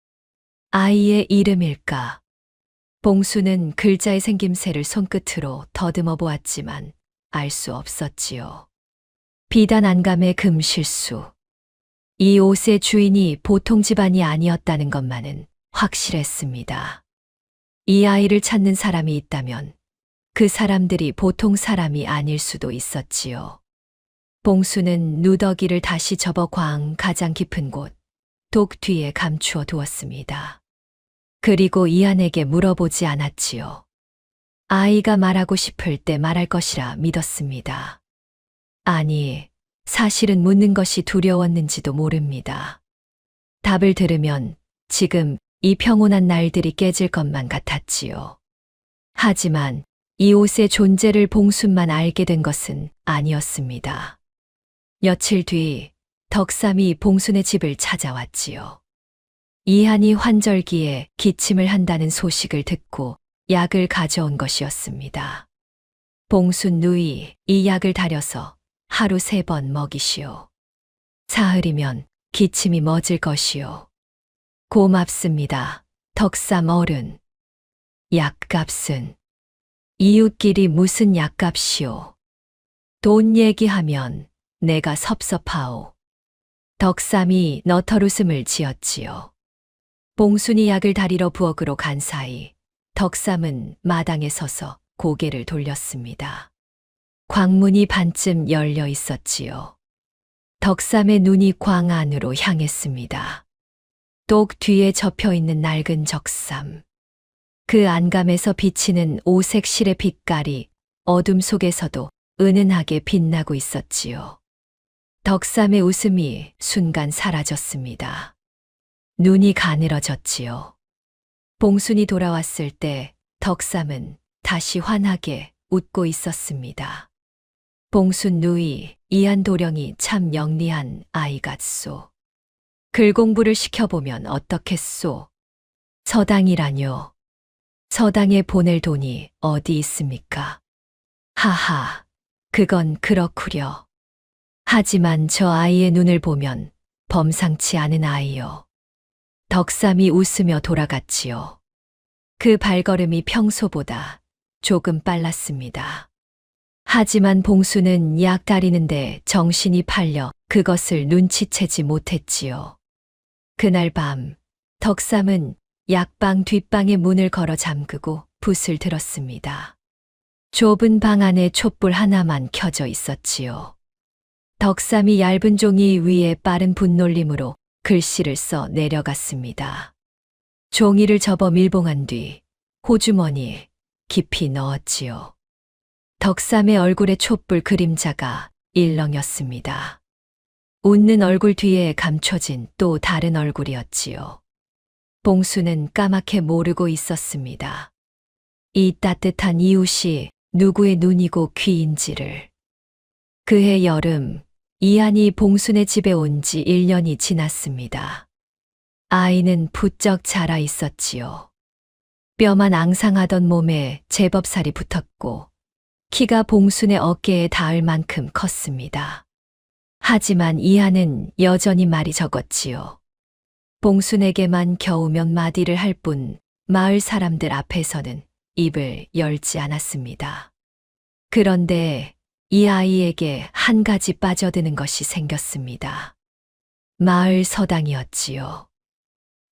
아이의 이름일까? 봉순은 글자의 생김새를 손끝으로 더듬어 보았지만 알 수 없었지요. 비단 안감의 금실수. 이 옷의 주인이 보통 집안이 아니었다는 것만은 확실했습니다. 이 아이를 찾는 사람이 있다면 그 사람들이 보통 사람이 아닐 수도 있었지요. 봉순은 누더기를 다시 접어 광 가장 깊은 곳, 독 뒤에 감추어 두었습니다. 그리고 이한에게 물어보지 않았지요. 아이가 말하고 싶을 때 말할 것이라 믿었습니다. 아니, 사실은 묻는 것이 두려웠는지도 모릅니다. 답을 들으면 지금 이 평온한 날들이 깨질 것만 같았지요. 하지만 이 옷의 존재를 봉순만 알게 된 것은 아니었습니다. 며칠 뒤 덕삼이 봉순의 집을 찾아왔지요. 이한이 환절기에 기침을 한다는 소식을 듣고 약을 가져온 것이었습니다. 봉순 누이, 이 약을 달여서 하루 3번 먹이시오. 사흘이면 기침이 멎을 것이오. 고맙습니다. 덕삼 어른. 약값은 이웃끼리 무슨 약값이오. 돈 얘기하면 내가 섭섭하오. 덕삼이 너털웃음을 지었지요. 봉순이 약을 다리러 부엌으로 간 사이 덕삼은 마당에 서서 고개를 돌렸습니다. 광문이 반쯤 열려 있었지요. 덕삼의 눈이 광 안으로 향했습니다. 똑 뒤에 접혀 있는 낡은 적삼. 그 안감에서 비치는 오색 실의 빛깔이 어둠 속에서도 은은하게 빛나고 있었지요. 덕삼의 웃음이 순간 사라졌습니다. 눈이 가늘어졌지요. 봉순이 돌아왔을 때 덕삼은 다시 환하게 웃고 있었습니다. 봉순 누이, 이한도령이 참 영리한 아이 같소. 글 공부를 시켜보면 어떻겠소? 서당이라뇨. 서당에 보낼 돈이 어디 있습니까? 하하, 그건 그렇구려. 하지만 저 아이의 눈을 보면 범상치 않은 아이요. 덕삼이 웃으며 돌아갔지요. 그 발걸음이 평소보다 조금 빨랐습니다. 하지만 봉수는 약 다리는데 정신이 팔려 그것을 눈치채지 못했지요. 그날 밤, 덕삼은 약방 뒷방의 문을 걸어 잠그고 붓을 들었습니다. 좁은 방 안에 촛불 하나만 켜져 있었지요. 덕삼이 얇은 종이 위에 빠른 붓놀림으로 글씨를 써 내려갔습니다. 종이를 접어 밀봉한 뒤 호주머니에 깊이 넣었지요. 덕삼의 얼굴에 촛불 그림자가 일렁였습니다. 웃는 얼굴 뒤에 감춰진 또 다른 얼굴이었지요. 봉수는 까맣게 모르고 있었습니다. 이 따뜻한 이웃이 누구의 눈이고 귀인지를. 그해 여름, 이한이 봉순의 집에 온 지 1년이 지났습니다. 아이는 부쩍 자라 있었지요. 뼈만 앙상하던 몸에 제법 살이 붙었고 키가 봉순의 어깨에 닿을 만큼 컸습니다. 하지만 이한은 여전히 말이 적었지요. 봉순에게만 겨우 몇 마디를 할 뿐 마을 사람들 앞에서는 입을 열지 않았습니다. 그런데 이 아이에게 한 가지 빠져드는 것이 생겼습니다. 마을 서당이었지요.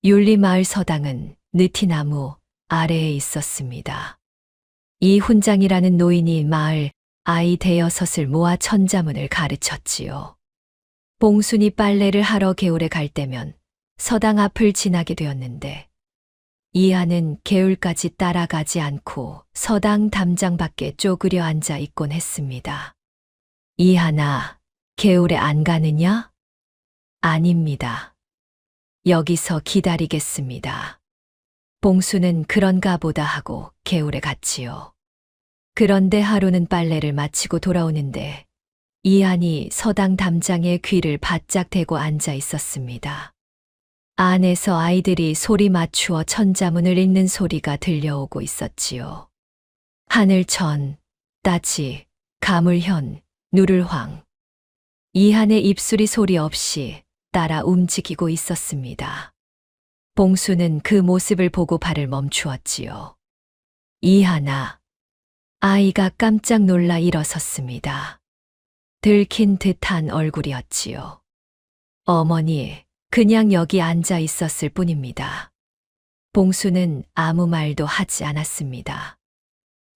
윤리마을 서당은 느티나무 아래에 있었습니다. 이 훈장이라는 노인이 마을 아이 대여섯을 모아 천자문을 가르쳤지요. 봉순이 빨래를 하러 개울에 갈 때면 서당 앞을 지나게 되었는데 이하는 개울까지 따라가지 않고 서당 담장 밖에 쪼그려 앉아 있곤 했습니다. 이하나, 개울에 안 가느냐? 아닙니다. 여기서 기다리겠습니다. 봉수는 그런가 보다 하고 개울에 갔지요. 그런데 하루는 빨래를 마치고 돌아오는데 이한이 서당 담장에 귀를 바짝 대고 앉아 있었습니다. 안에서 아이들이 소리 맞추어 천자문을 읽는 소리가 들려오고 있었지요. 하늘천, 따지, 가물현, 누를황. 이한의 입술이 소리 없이 따라 움직이고 있었습니다. 봉수는 그 모습을 보고 발을 멈추었지요. 이하나. 아이가 깜짝 놀라 일어섰습니다. 들킨 듯한 얼굴이었지요. 어머니, 그냥 여기 앉아 있었을 뿐입니다. 봉수는 아무 말도 하지 않았습니다.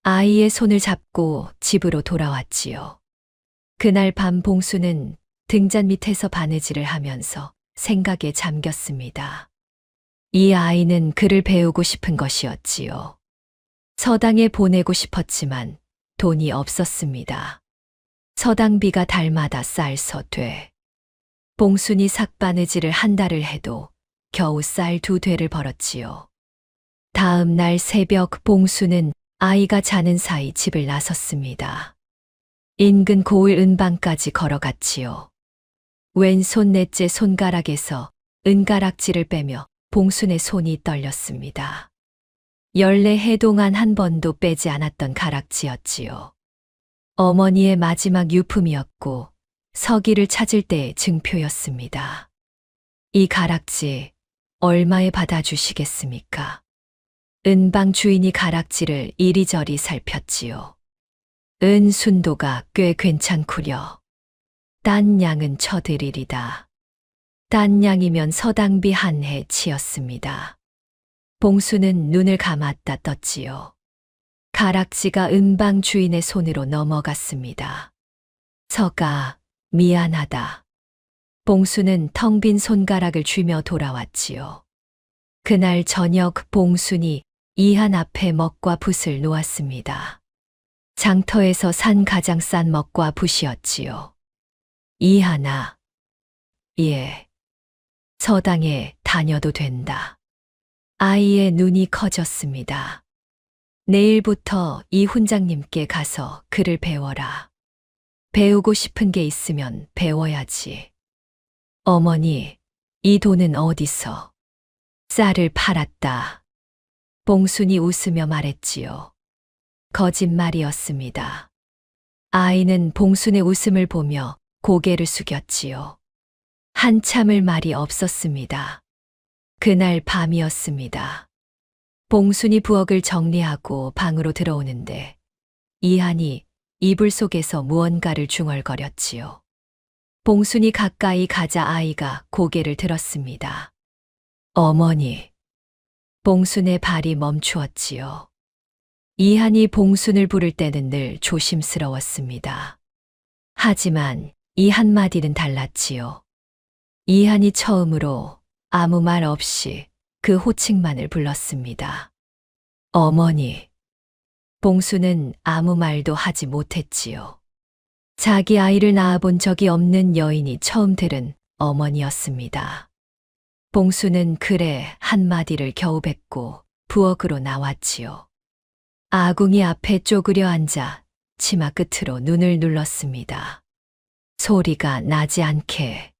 아이의 손을 잡고 집으로 돌아왔지요. 그날 밤 봉수는 등잔 밑에서 바느질을 하면서 생각에 잠겼습니다. 이 아이는 글을 배우고 싶은 것이었지요. 서당에 보내고 싶었지만 돈이 없었습니다. 서당비가 달마다 쌀서 돼. 봉순이 삭바느질을 한 달을 해도 겨우 쌀 2되를 벌었지요. 다음 날 새벽 봉수는 아이가 자는 사이 집을 나섰습니다. 인근 고을 은방까지 걸어갔지요. 왼손 넷째 손가락에서 은가락지를 빼며 봉순의 손이 떨렸습니다. 14해 동안 한 번도 빼지 않았던 가락지였지요. 어머니의 마지막 유품이었고 서기를 찾을 때의 증표였습니다. 이 가락지 얼마에 받아주시겠습니까? 은방 주인이 가락지를 이리저리 살폈지요. 은순도가 꽤 괜찮구려. 딴 양은 쳐드리리다. 딴 양이면 서당비 한 해 치였습니다. 봉수는 눈을 감았다 떴지요. 가락지가 은방 주인의 손으로 넘어갔습니다. 서가, 미안하다. 봉수는 텅 빈 손가락을 쥐며 돌아왔지요. 그날 저녁 봉순이 이한 앞에 먹과 붓을 놓았습니다. 장터에서 산 가장 싼 먹과 붓이었지요. 이하나. 예. 서당에 다녀도 된다. 아이의 눈이 커졌습니다. 내일부터 이 훈장님께 가서 글을 배워라. 배우고 싶은 게 있으면 배워야지. 어머니, 이 돈은 어디서? 쌀을 팔았다. 봉순이 웃으며 말했지요. 거짓말이었습니다. 아이는 봉순의 웃음을 보며 고개를 숙였지요. 한참을 말이 없었습니다. 그날 밤이었습니다. 봉순이 부엌을 정리하고 방으로 들어오는데 이한이 이불 속에서 무언가를 중얼거렸지요. 봉순이 가까이 가자 아이가 고개를 들었습니다. 어머니. 봉순의 발이 멈추었지요. 이한이 봉순을 부를 때는 늘 조심스러웠습니다. 하지만 이 한마디는 달랐지요. 이한이 처음으로 아무 말 없이 그 호칭만을 불렀습니다. 어머니. 봉순은 아무 말도 하지 못했지요. 자기 아이를 낳아본 적이 없는 여인이 처음 들은 어머니였습니다. 봉순은 그래 한마디를 겨우 뱉고 부엌으로 나왔지요. 아궁이 앞에 쪼그려 앉아 치마 끝으로 눈을 눌렀습니다. 소리가 나지 않게.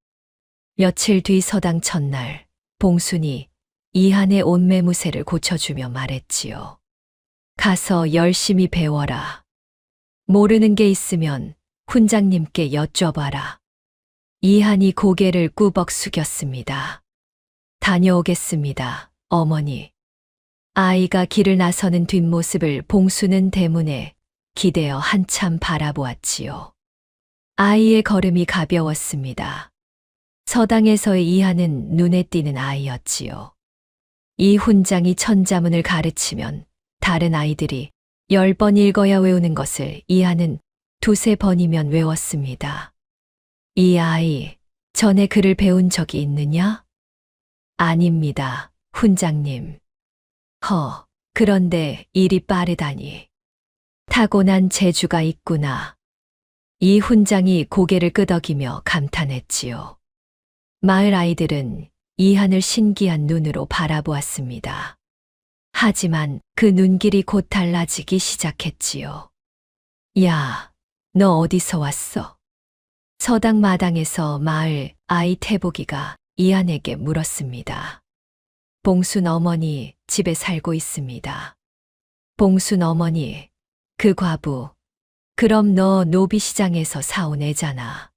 며칠 뒤 서당 첫날 봉순이 이한의 옷매무새를 고쳐주며 말했지요. 가서 열심히 배워라. 모르는 게 있으면 훈장님께 여쭤봐라. 이한이 고개를 꾸벅 숙였습니다. 다녀오겠습니다, 어머니. 아이가 길을 나서는 뒷모습을 봉수는 대문에 기대어 한참 바라보았지요. 아이의 걸음이 가벼웠습니다. 서당에서의 이한은 눈에 띄는 아이였지요. 이 훈장이 천자문을 가르치면 다른 아이들이 10번 읽어야 외우는 것을 이한은 2~3번이면 외웠습니다. 이 아이, 전에 글을 배운 적이 있느냐? 아닙니다, 훈장님. 그런데 일이 빠르다니. 타고난 재주가 있구나. 이 훈장이 고개를 끄덕이며 감탄했지요. 마을 아이들은 이한을 신기한 눈으로 바라보았습니다. 하지만 그 눈길이 곧 달라지기 시작했지요. 야, 너 어디서 왔어? 서당 마당에서 마을 아이 태복이가 이한에게 물었습니다. 봉순 어머니 집에 살고 있습니다. 봉순 어머니, 그 과부, 그럼 너 노비시장에서 사온 애잖아.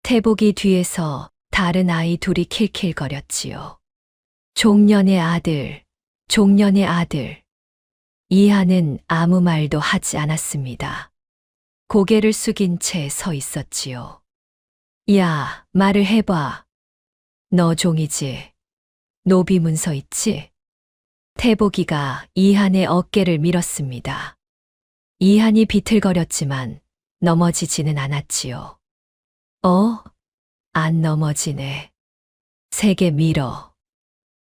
태복이 뒤에서 다른 아이 둘이 킬킬거렸지요. 종년의 아들, 종년의 아들. 이한은 아무 말도 하지 않았습니다. 고개를 숙인 채 서 있었지요. 야, 말을 해봐. 너 종이지. 노비 문서 있지? 태복이가 이한의 어깨를 밀었습니다. 이한이 비틀거렸지만 넘어지지는 않았지요. 안 넘어지네. 세게 밀어.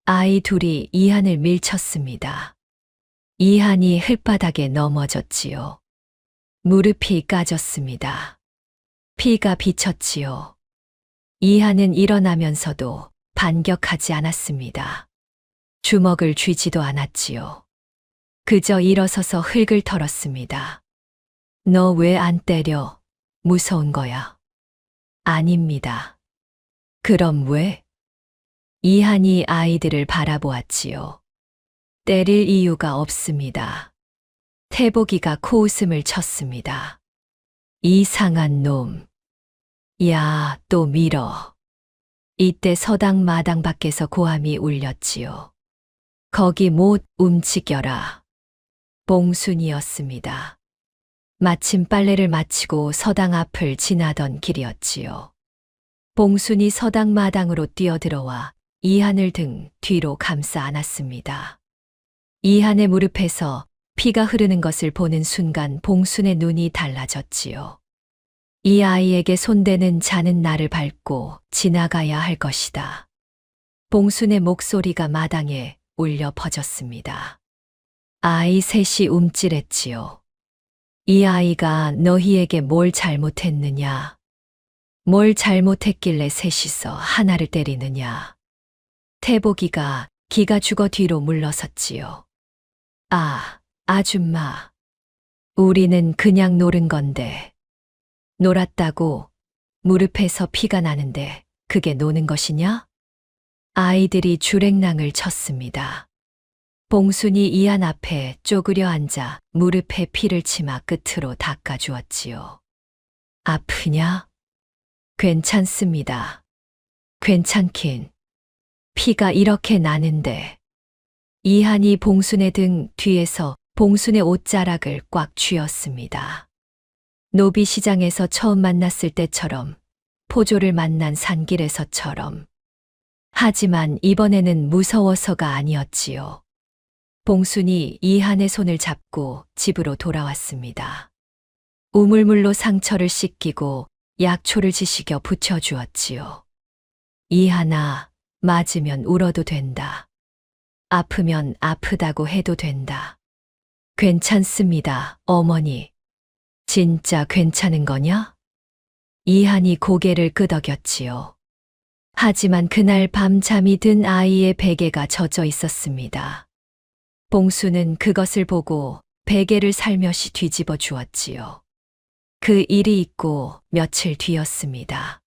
아이 둘이 이한을 밀쳤습니다. 이한이 흙바닥에 넘어졌지요. 무릎이 까졌습니다. 피가 비쳤지요. 이한은 일어나면서도 반격하지 않았습니다. 주먹을 쥐지도 않았지요. 그저 일어서서 흙을 털었습니다. 너 왜 안 때려? 무서운 거야. 아닙니다. 그럼 왜? 이한이 아이들을 바라보았지요. 때릴 이유가 없습니다. 태복이가 코웃음을 쳤습니다. 이상한 놈. 야, 또 밀어. 이때 서당 마당 밖에서 고함이 울렸지요. 거기 못 움직여라. 봉순이었습니다. 마침 빨래를 마치고 서당 앞을 지나던 길이었지요. 봉순이 서당 마당으로 뛰어들어와 이한을 등 뒤로 감싸 안았습니다. 이한의 무릎에서 피가 흐르는 것을 보는 순간 봉순의 눈이 달라졌지요. 이 아이에게 손대는 자는 나를 밟고 지나가야 할 것이다. 봉순의 목소리가 마당에 울려 퍼졌습니다. 아이 셋이 움찔했지요. 이 아이가 너희에게 뭘 잘못했느냐? 뭘 잘못했길래 셋이서 하나를 때리느냐? 태복이가 기가 죽어 뒤로 물러섰지요. 아, 아줌마. 우리는 그냥 노른 건데. 놀았다고 무릎에서 피가 나는데 그게 노는 것이냐? 아이들이 주랭랑을 쳤습니다. 봉순이 이한 앞에 쪼그려 앉아 무릎에 피를 치마 끝으로 닦아주었지요. 아프냐? 괜찮습니다. 괜찮긴. 피가 이렇게 나는데. 이한이 봉순의 등 뒤에서 봉순의 옷자락을 꽉 쥐었습니다. 노비시장에서 처음 만났을 때처럼, 포조를 만난 산길에서처럼. 하지만 이번에는 무서워서가 아니었지요. 봉순이 이한의 손을 잡고 집으로 돌아왔습니다. 우물물로 상처를 씻기고 약초를 지식여 붙여주었지요. 이한아, 맞으면 울어도 된다. 아프면 아프다고 해도 된다. 괜찮습니다, 어머니. 진짜 괜찮은 거냐? 이한이 고개를 끄덕였지요. 하지만 그날 밤 잠이 든 아이의 베개가 젖어 있었습니다. 봉수는 그것을 보고 베개를 살며시 뒤집어 주었지요. 그 일이 있고 며칠 뒤였습니다.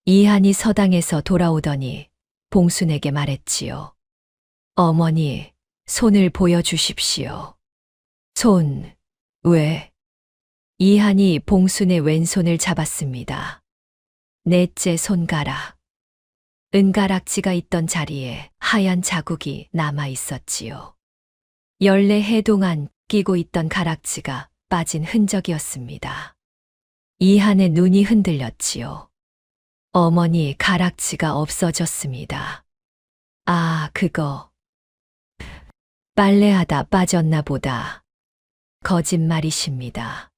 이한이 서당에서 돌아오더니 봉순에게 말했지요. 어머니, 손을 보여주십시오. 손, 왜? 이한이 봉순의 왼손을 잡았습니다. 넷째 손가락. 은가락지가 있던 자리에 하얀 자국이 남아 있었지요. 14해 동안 끼고 있던 가락지가 빠진 흔적이었습니다. 이한의 눈이 흔들렸지요. 어머니, 가락지가 없어졌습니다. 아, 그거. 빨래하다 빠졌나 보다. 거짓말이십니다.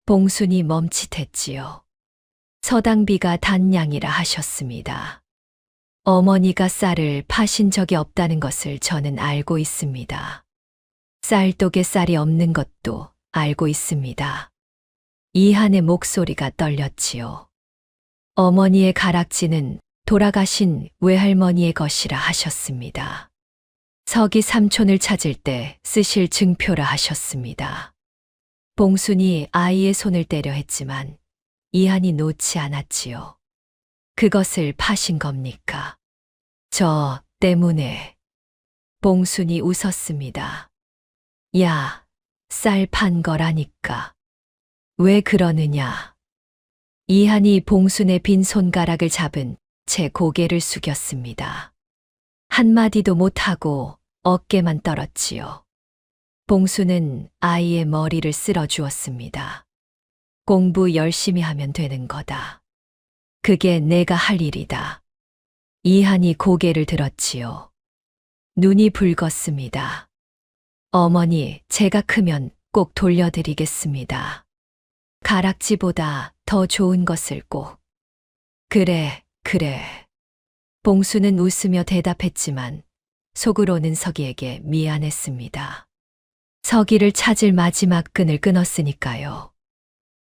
봉순이 멈칫했지요. 서당비가 단양이라 하셨습니다. 어머니가 쌀을 파신 적이 없다는 것을 저는 알고 있습니다. 쌀독에 쌀이 없는 것도 알고 있습니다. 이한의 목소리가 떨렸지요. 어머니의 가락지는 돌아가신 외할머니의 것이라 하셨습니다. 서기 삼촌을 찾을 때 쓰실 증표라 하셨습니다. 봉순이 아이의 손을 때려 했지만 이한이 놓지 않았지요. 그것을 파신 겁니까? 저 때문에. 봉순이 웃었습니다. 야, 쌀 판 거라니까. 왜 그러느냐? 이한이 봉순의 빈 손가락을 잡은 채 고개를 숙였습니다. 한마디도 못하고 어깨만 떨었지요. 봉순은 아이의 머리를 쓸어 주었습니다. 공부 열심히 하면 되는 거다. 그게 내가 할 일이다. 이한이 고개를 들었지요. 눈이 붉었습니다. 어머니, 제가 크면 꼭 돌려드리겠습니다. 가락지보다 더 좋은 것을 꼭. 그래, 그래. 봉수는 웃으며 대답했지만 속으로는 서기에게 미안했습니다. 서기를 찾을 마지막 끈을 끊었으니까요.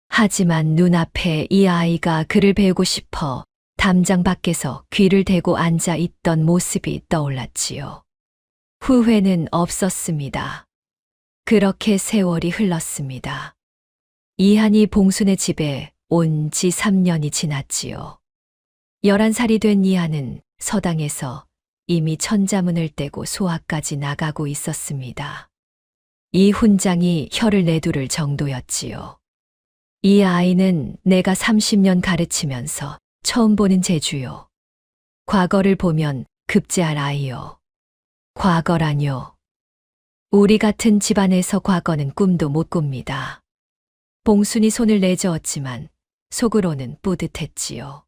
하지만 눈앞에 이 아이가 그를 배우고 싶어 담장 밖에서 귀를 대고 앉아 있던 모습이 떠올랐지요. 후회는 없었습니다. 그렇게 세월이 흘렀습니다. 이한이 봉순의 집에 온 지 3년이 지났지요. 11살이 된 이한은 서당에서 이미 천자문을 떼고 소학까지 나가고 있었습니다. 이 훈장이 혀를 내두를 정도였지요. 이 아이는 내가 30년 가르치면서 처음 보는 재주요. 과거를 보면 급제할 아이요. 과거라뇨. 우리 같은 집안에서 과거는 꿈도 못 꿉니다. 봉순이 손을 내저었지만 속으로는 뿌듯했지요.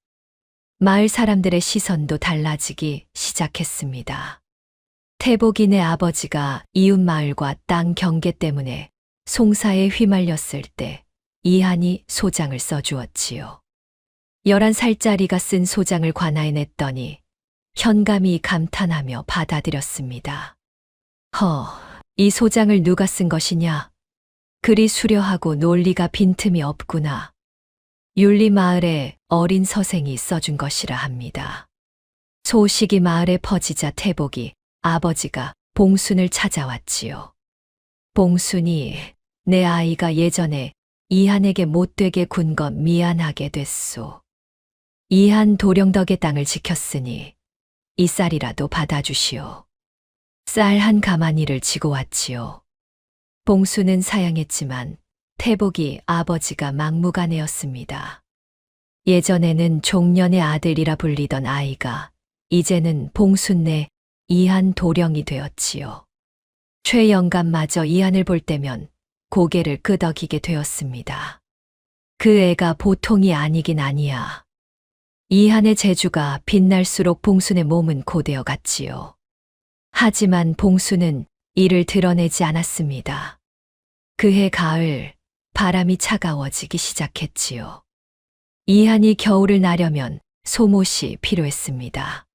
마을 사람들의 시선도 달라지기 시작했습니다. 태복이네 아버지가 이웃 마을과 땅 경계 때문에 송사에 휘말렸을 때 이한이 소장을 써주었지요. 11살짜리가 쓴 소장을 관아에 냈더니 현감이 감탄하며 받아들였습니다. 이 소장을 누가 쓴 것이냐? 그리 수려하고 논리가 빈틈이 없구나. 율리마을에 어린 서생이 써준 것이라 합니다. 소식이 마을에 퍼지자 태복이 아버지가 봉순을 찾아왔지요. 봉순이, 내 아이가 예전에 이한에게 못되게 군 것 미안하게 됐소. 이한 도령덕의 땅을 지켰으니 이 쌀이라도 받아주시오. 쌀 한 가마니를 지고 왔지요. 봉순은 사양했지만 태복이 아버지가 막무가내였습니다. 예전에는 종년의 아들이라 불리던 아이가 이제는 봉순네 이한 도령이 되었지요. 최영감마저 이한을 볼 때면 고개를 끄덕이게 되었습니다. 그 애가 보통이 아니긴 아니야. 이한의 재주가 빛날수록 봉순의 몸은 고되어 갔지요. 하지만 봉순은 이를 드러내지 않았습니다. 그해 가을, 바람이 차가워지기 시작했지요. 이한이 겨울을 나려면 소못이 필요했습니다.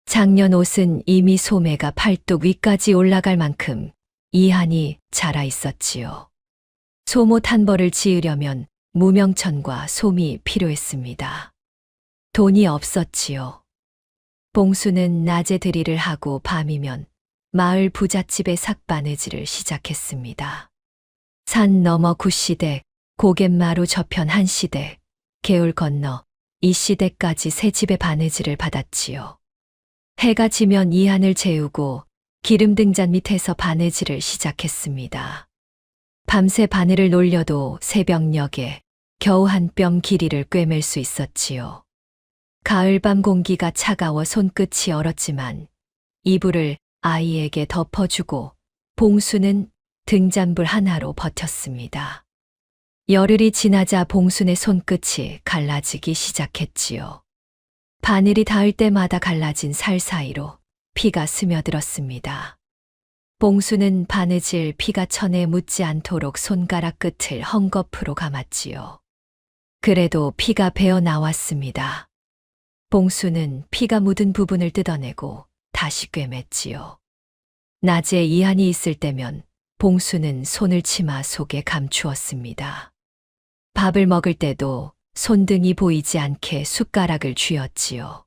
작년 옷은 이미 소매가 팔뚝 위까지 올라갈 만큼 이한이 자라 있었지요. 소못 한 벌을 지으려면 무명천과 솜이 필요했습니다. 돈이 없었지요. 봉수는 낮에 들이를 하고 밤이면 마을 부잣집의 삭바느질을 시작했습니다. 산 너머 구시댁, 고갯마루 저편 한 시댁, 개울 건너 이 시댁까지 세 집의 바느질을 받았지요. 해가 지면 이한을 재우고 기름 등잔 밑에서 바느질을 시작했습니다. 밤새 바늘을 놀려도 새벽녘에 겨우 한 뼘 길이를 꿰맬 수 있었지요. 가을밤 공기가 차가워 손끝이 얼었지만 이불을 아이에게 덮어주고 봉수는 등잔불 하나로 버텼습니다. 열흘이 지나자 봉순의 손끝이 갈라지기 시작했지요. 바늘이 닿을 때마다 갈라진 살 사이로 피가 스며들었습니다. 봉수는 바느질 피가 천에 묻지 않도록 손가락 끝을 헝겊으로 감았지요. 그래도 피가 배어 나왔습니다. 봉수는 피가 묻은 부분을 뜯어내고 다시 꿰맸지요. 낮에 이한이 있을 때면 봉수는 손을 치마 속에 감추었습니다. 밥을 먹을 때도 손등이 보이지 않게 숟가락을 쥐었지요.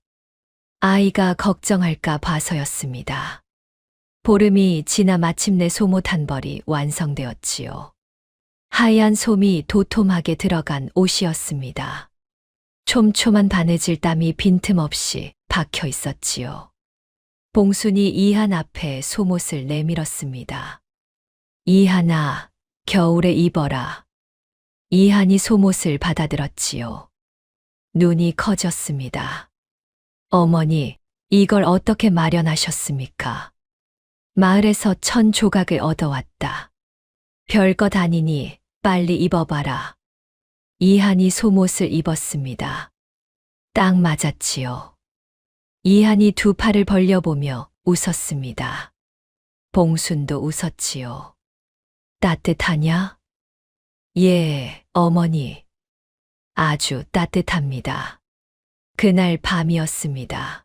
아이가 걱정할까 봐서였습니다. 보름이 지나 마침내 소못 한 벌이 완성되었지요. 하얀 솜이 도톰하게 들어간 옷이었습니다. 촘촘한 바느질 땀이 빈틈없이 박혀 있었지요. 봉순이 이한 앞에 소못을 내밀었습니다. 이한아, 겨울에 입어라. 이한이 소못을 받아들었지요. 눈이 커졌습니다. 어머니, 이걸 어떻게 마련하셨습니까? 마을에서 1000조각을 얻어왔다. 별것 아니니 빨리 입어봐라. 이한이 소못을 입었습니다. 딱 맞았지요. 이한이 두 팔을 벌려보며 웃었습니다. 봉순도 웃었지요. 따뜻하냐? 예, 어머니. 아주 따뜻합니다. 그날 밤이었습니다.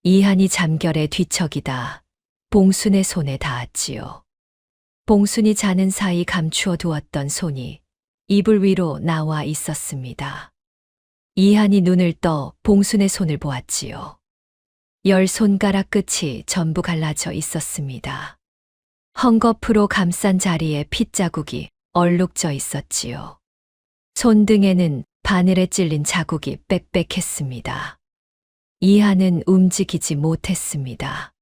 이한이 잠결에 뒤척이다 봉순의 손에 닿았지요. 봉순이 자는 사이 감추어 두었던 손이 이불 위로 나와 있었습니다. 이한이 눈을 떠 봉순의 손을 보았지요. 10손가락 끝이 전부 갈라져 있었습니다. 헝겊으로 감싼 자리에 핏자국이 얼룩져 있었지요. 손등에는 바늘에 찔린 자국이 빽빽했습니다. 이한은 움직이지 못했습니다.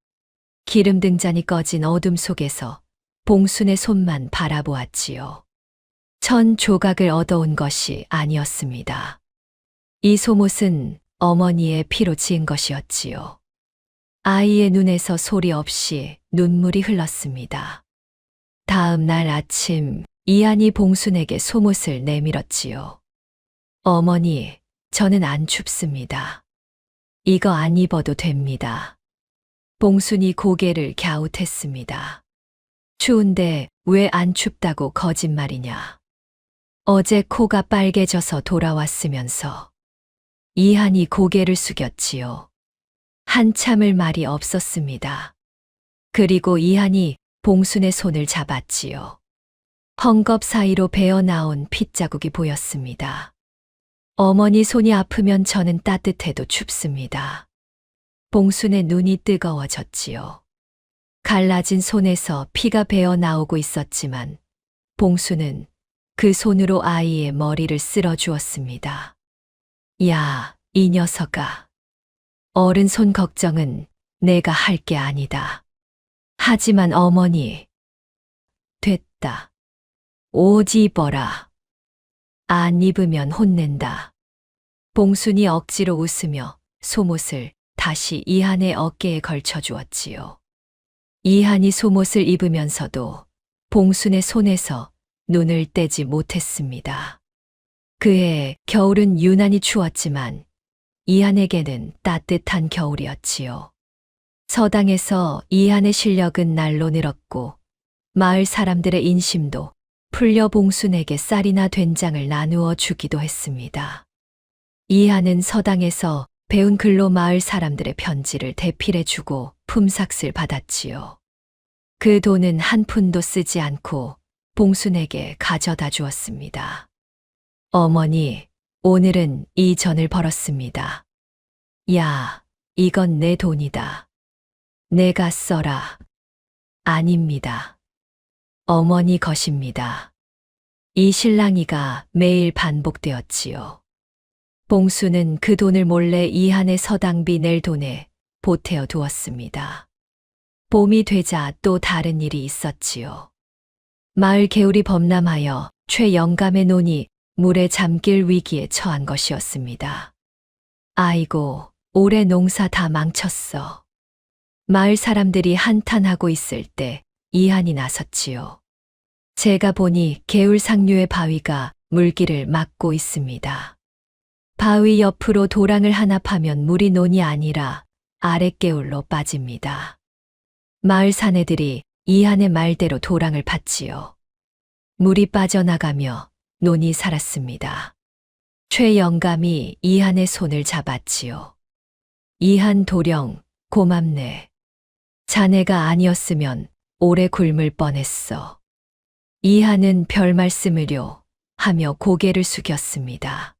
기름 등잔이 꺼진 어둠 속에서 봉순의 손만 바라보았지요. 1000조각을 얻어온 것이 아니었습니다. 이 소못은 어머니의 피로 지은 것이었지요. 아이의 눈에서 소리 없이 눈물이 흘렀습니다. 다음 날 아침 이한이 봉순에게 소못을 내밀었지요. 어머니, 저는 안 춥습니다. 이거 안 입어도 됩니다. 봉순이 고개를 갸웃했습니다. 추운데 왜 안 춥다고 거짓말이냐. 어제 코가 빨개져서 돌아왔으면서. 이한이 고개를 숙였지요. 한참을 말이 없었습니다. 그리고 이한이 봉순의 손을 잡았지요. 헝겊 사이로 배어나온 핏자국이 보였습니다. 어머니 손이 아프면 저는 따뜻해도 춥습니다. 봉순의 눈이 뜨거워졌지요. 갈라진 손에서 피가 배어 나오고 있었지만 봉순은 그 손으로 아이의 머리를 쓸어 주었습니다. 야, 이 녀석아. 어른 손 걱정은 내가 할 게 아니다. 하지만 어머니. 됐다. 옷 입어라. 안 입으면 혼낸다. 봉순이 억지로 웃으며 속옷을 다시 이한의 어깨에 걸쳐 주었지요. 이한이 속옷을 입으면서도 봉순의 손에서 눈을 떼지 못했습니다. 그해 겨울은 유난히 추웠지만 이한에게는 따뜻한 겨울이었지요. 서당에서 이한의 실력은 날로 늘었고 마을 사람들의 인심도 풀려 봉순에게 쌀이나 된장을 나누어 주기도 했습니다. 이한은 서당에서 배운 글로 마을 사람들의 편지를 대필해 주고 품삯을 받았지요. 그 돈은 한 푼도 쓰지 않고 봉순에게 가져다 주었습니다. 어머니, 오늘은 이 전을 벌었습니다. 야, 이건 내 돈이다. 내가 써라. 아닙니다. 어머니 것입니다. 이 실랑이가 매일 반복되었지요. 봉수는 그 돈을 몰래 이한의 서당비 낼 돈에 보태어 두었습니다. 봄이 되자 또 다른 일이 있었지요. 마을 개울이 범람하여 최영감의 논이 물에 잠길 위기에 처한 것이었습니다. 아이고, 올해 농사 다 망쳤어. 마을 사람들이 한탄하고 있을 때 이한이 나섰지요. 제가 보니 개울 상류의 바위가 물길을 막고 있습니다. 바위 옆으로 도랑을 하나 파면 물이 논이 아니라 아랫개울로 빠집니다. 마을 사내들이 이한의 말대로 도랑을 팠지요. 물이 빠져나가며 논이 살았습니다. 최영감이 이한의 손을 잡았지요. 이한 도령, 고맙네. 자네가 아니었으면 오래 굶을 뻔했어. 이한은 별 말씀을요 하며 고개를 숙였습니다.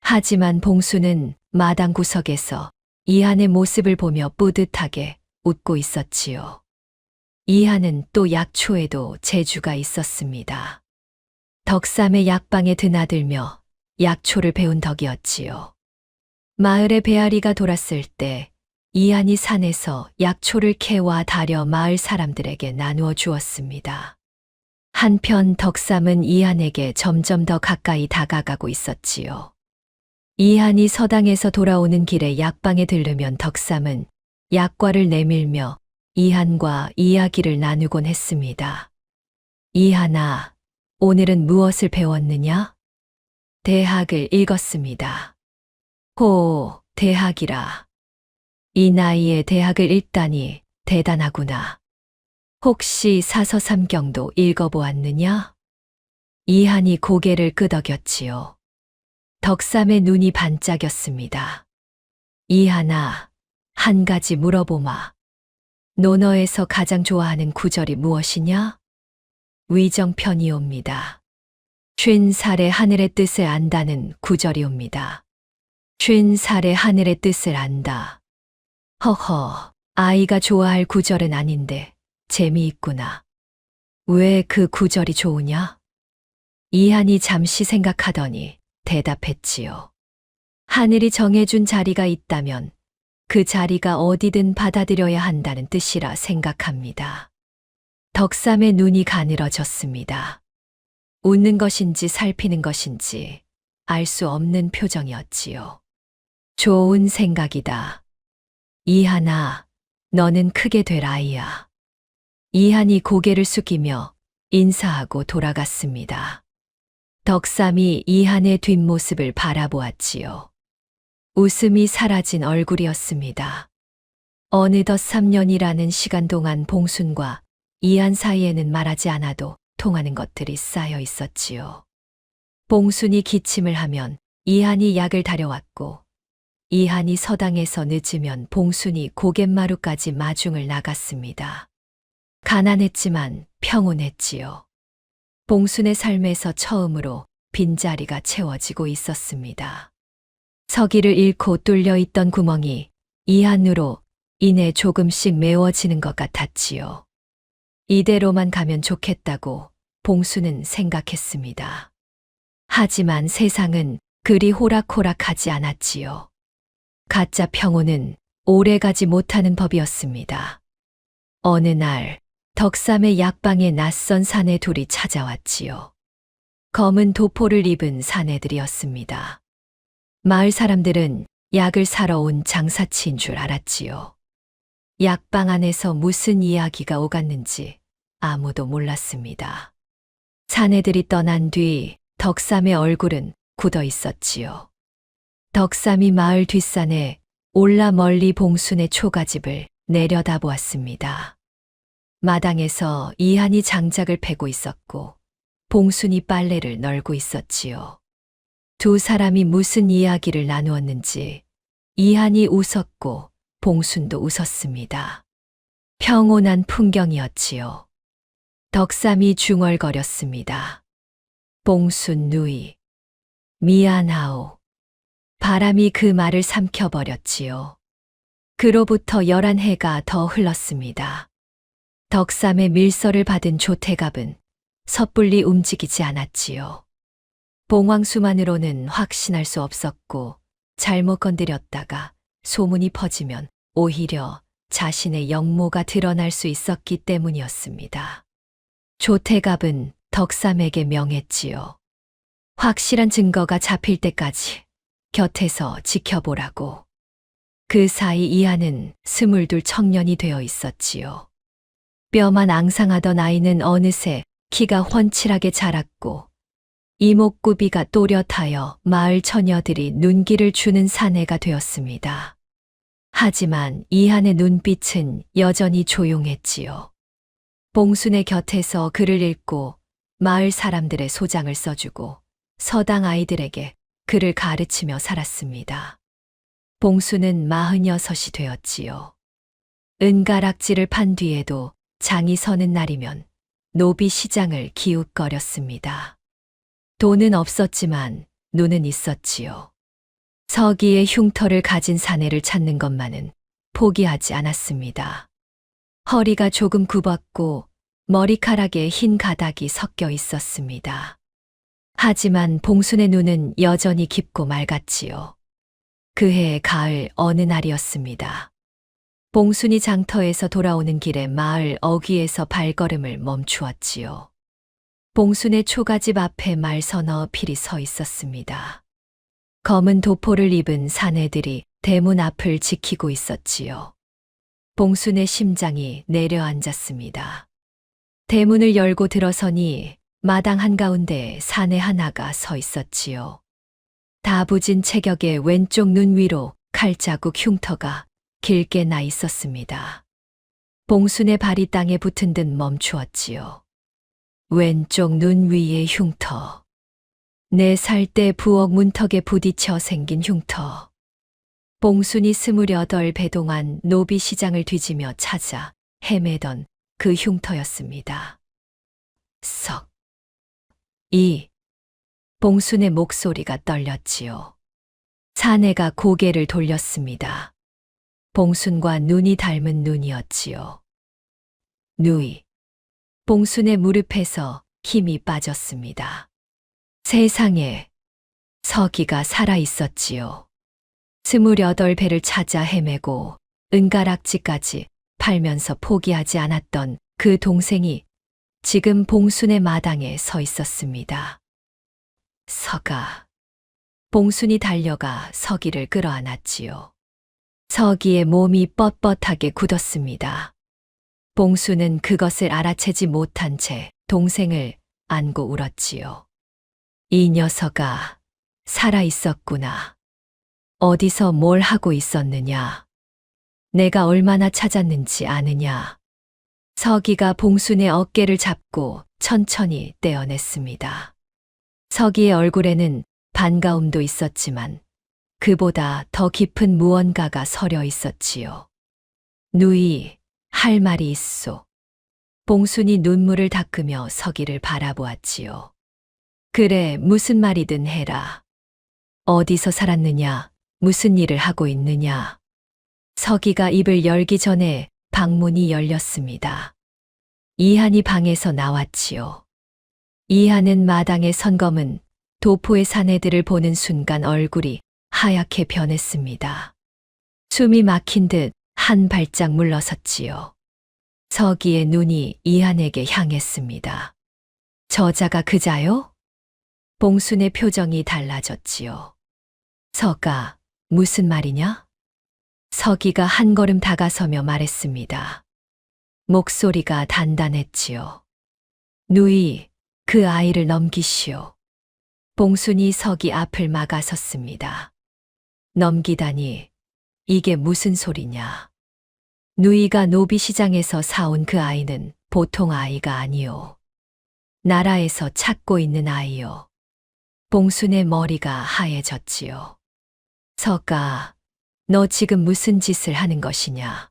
하지만 봉수는 마당 구석에서 이한의 모습을 보며 뿌듯하게 웃고 있었지요. 이한은 또 약초에도 재주가 있었습니다. 덕삼의 약방에 드나들며 약초를 배운 덕이었지요. 마을에 배앓이가 돌았을 때 이한이 산에서 약초를 캐와 다려 마을 사람들에게 나누어 주었습니다. 한편 덕삼은 이한에게 점점 더 가까이 다가가고 있었지요. 이한이 서당에서 돌아오는 길에 약방에 들르면 덕삼은 약과를 내밀며 이한과 이야기를 나누곤 했습니다. 이한아, 오늘은 무엇을 배웠느냐? 대학을 읽었습니다. 호, 대학이라. 이 나이에 대학을 읽다니 대단하구나. 혹시 사서삼경도 읽어보았느냐? 이한이 고개를 끄덕였지요. 덕삼의 눈이 반짝였습니다. 이한아, 한 가지 물어보마. 논어에서 가장 좋아하는 구절이 무엇이냐? 위정편이옵니다. 50살의 하늘의 뜻을 안다는 구절이옵니다. 50살의 하늘의 뜻을 안다. 허허, 아이가 좋아할 구절은 아닌데 재미있구나. 왜 그 구절이 좋으냐? 이한이 잠시 생각하더니 대답했지요. 하늘이 정해준 자리가 있다면 그 자리가 어디든 받아들여야 한다는 뜻이라 생각합니다. 덕삼의 눈이 가늘어졌습니다. 웃는 것인지 살피는 것인지 알 수 없는 표정이었지요. 좋은 생각이다. 이한아, 너는 크게 될 아이야. 이한이 고개를 숙이며 인사하고 돌아갔습니다. 덕삼이 이한의 뒷모습을 바라보았지요. 웃음이 사라진 얼굴이었습니다. 어느덧 3년이라는 시간 동안 봉순과 이한 사이에는 말하지 않아도 통하는 것들이 쌓여 있었지요. 봉순이 기침을 하면 이한이 약을 다려왔고, 이한이 서당에서 늦으면 봉순이 고갯마루까지 마중을 나갔습니다. 가난했지만 평온했지요. 봉순의 삶에서 처음으로 빈자리가 채워지고 있었습니다. 서기를 잃고 뚫려 있던 구멍이 이한으로 인해 조금씩 메워지는 것 같았지요. 이대로만 가면 좋겠다고 봉순은 생각했습니다. 하지만 세상은 그리 호락호락하지 않았지요. 가짜 평온은 오래가지 못하는 법이었습니다. 어느 날 덕삼의 약방에 낯선 사내 둘이 찾아왔지요. 검은 도포를 입은 사내들이었습니다. 마을 사람들은 약을 사러 온 장사치인 줄 알았지요. 약방 안에서 무슨 이야기가 오갔는지 아무도 몰랐습니다. 사내들이 떠난 뒤 덕삼의 얼굴은 굳어 있었지요. 덕삼이 마을 뒷산에 올라 멀리 봉순의 초가집을 내려다보았습니다. 마당에서 이한이 장작을 패고 있었고 봉순이 빨래를 널고 있었지요. 두 사람이 무슨 이야기를 나누었는지 이한이 웃었고 봉순도 웃었습니다. 평온한 풍경이었지요. 덕삼이 중얼거렸습니다. 봉순 누이, 미안하오. 바람이 그 말을 삼켜버렸지요. 그로부터 11해가 더 흘렀습니다. 덕삼의 밀서를 받은 조태갑은 섣불리 움직이지 않았지요. 봉황수만으로는 확신할 수 없었고 잘못 건드렸다가 소문이 퍼지면 오히려 자신의 역모가 드러날 수 있었기 때문이었습니다. 조태갑은 덕삼에게 명했지요. 확실한 증거가 잡힐 때까지 곁에서 지켜보라고. 그 사이 이하는 22 청년이 되어 있었지요. 뼈만 앙상하던 아이는 어느새 키가 훤칠하게 자랐고 이목구비가 또렷하여 마을 처녀들이 눈길을 주는 사내가 되었습니다. 하지만 이한의 눈빛은 여전히 조용했지요. 봉순의 곁에서 글을 읽고 마을 사람들의 소장을 써주고 서당 아이들에게 글을 가르치며 살았습니다. 봉순은 46이 되었지요. 은가락지를 판 뒤에도 장이 서는 날이면 노비 시장을 기웃거렸습니다. 돈은 없었지만 눈은 있었지요. 서기의 흉터를 가진 사내를 찾는 것만은 포기하지 않았습니다. 허리가 조금 굽었고 머리카락에 흰 가닥이 섞여 있었습니다. 하지만 봉순의 눈은 여전히 깊고 맑았지요. 그해의 가을 어느 날이었습니다. 봉순이 장터에서 돌아오는 길에 마을 어귀에서 발걸음을 멈추었지요. 봉순의 초가집 앞에 말 서너 필이 서 있었습니다. 검은 도포를 입은 사내들이 대문 앞을 지키고 있었지요. 봉순의 심장이 내려앉았습니다. 대문을 열고 들어서니 마당 한가운데 사내 하나가 서 있었지요. 다부진 체격의 왼쪽 눈 위로 칼자국 흉터가 길게 나 있었습니다. 봉순의 발이 땅에 붙은 듯 멈추었지요. 왼쪽 눈 위의 흉터. 4살 때 부엌 문턱에 부딪혀 생긴 흉터. 봉순이 28배 동안 노비 시장을 뒤지며 찾아 헤매던 그 흉터였습니다. 석. 이. 봉순의 목소리가 떨렸지요. 사내가 고개를 돌렸습니다. 봉순과 눈이 닮은 눈이었지요. 누이. 봉순의 무릎에서 힘이 빠졌습니다. 세상에 서기가 살아 있었지요. 28배를 찾아 헤매고 은가락지까지 팔면서 포기하지 않았던 그 동생이 지금 봉순의 마당에 서 있었습니다. 서가. 봉순이 달려가 서기를 끌어안았지요. 서기의 몸이 뻣뻣하게 굳었습니다. 봉순은 그것을 알아채지 못한 채 동생을 안고 울었지요. 이 녀석아, 살아 있었구나. 어디서 뭘 하고 있었느냐? 내가 얼마나 찾았는지 아느냐? 서기가 봉순의 어깨를 잡고 천천히 떼어냈습니다. 서기의 얼굴에는 반가움도 있었지만 그보다 더 깊은 무언가가 서려 있었지요. 누이, 할 말이 있소. 봉순이 눈물을 닦으며 서기를 바라보았지요. 그래, 무슨 말이든 해라. 어디서 살았느냐, 무슨 일을 하고 있느냐. 서기가 입을 열기 전에 방문이 열렸습니다. 이한이 방에서 나왔지요. 이한은 마당에 선 검은 도포의 사내들을 보는 순간 얼굴이 하얗게 변했습니다. 숨이 막힌 듯 한 발짝 물러섰지요. 서기의 눈이 이한에게 향했습니다. 저자가 그자요? 봉순의 표정이 달라졌지요. 서가, 무슨 말이냐? 서기가 한 걸음 다가서며 말했습니다. 목소리가 단단했지요. 누이, 그 아이를 넘기시오. 봉순이 서기 앞을 막아섰습니다. 넘기다니, 이게 무슨 소리냐? 누이가 노비시장에서 사온 그 아이는 보통 아이가 아니오. 나라에서 찾고 있는 아이요. 봉순의 머리가 하얘졌지요. 서가, 너 지금 무슨 짓을 하는 것이냐?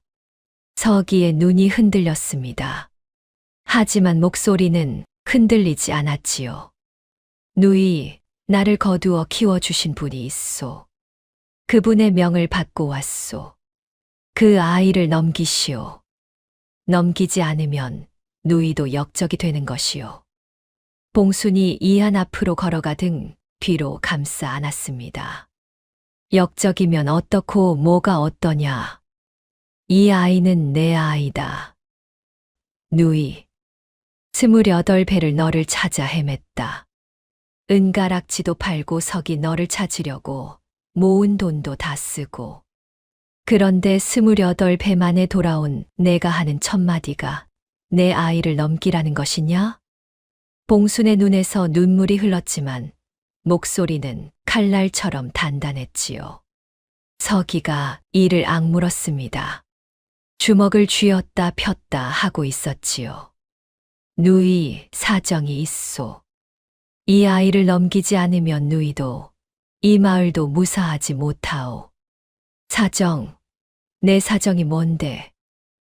서기의 눈이 흔들렸습니다. 하지만 목소리는 흔들리지 않았지요. 누이, 나를 거두어 키워주신 분이 있소. 그분의 명을 받고 왔소. 그 아이를 넘기시오. 넘기지 않으면 누이도 역적이 되는 것이오. 봉순이 이한 앞으로 걸어가 등 뒤로 감싸 안았습니다. 역적이면 어떻고 뭐가 어떠냐. 이 아이는 내 아이다. 누이, 28배를 너를 찾아 헤맸다. 은가락지도 팔고 서기 너를 찾으려고 모은 돈도 다 쓰고. 그런데 28배 만에 돌아온 내가 하는 첫마디가 내 아이를 넘기라는 것이냐? 봉순의 눈에서 눈물이 흘렀지만 목소리는 칼날처럼 단단했지요. 서기가 이를 악물었습니다. 주먹을 쥐었다 폈다 하고 있었지요. 누이, 사정이 있소. 이 아이를 넘기지 않으면 누이도 이 마을도 무사하지 못하오. 사정, 내 사정이 뭔데?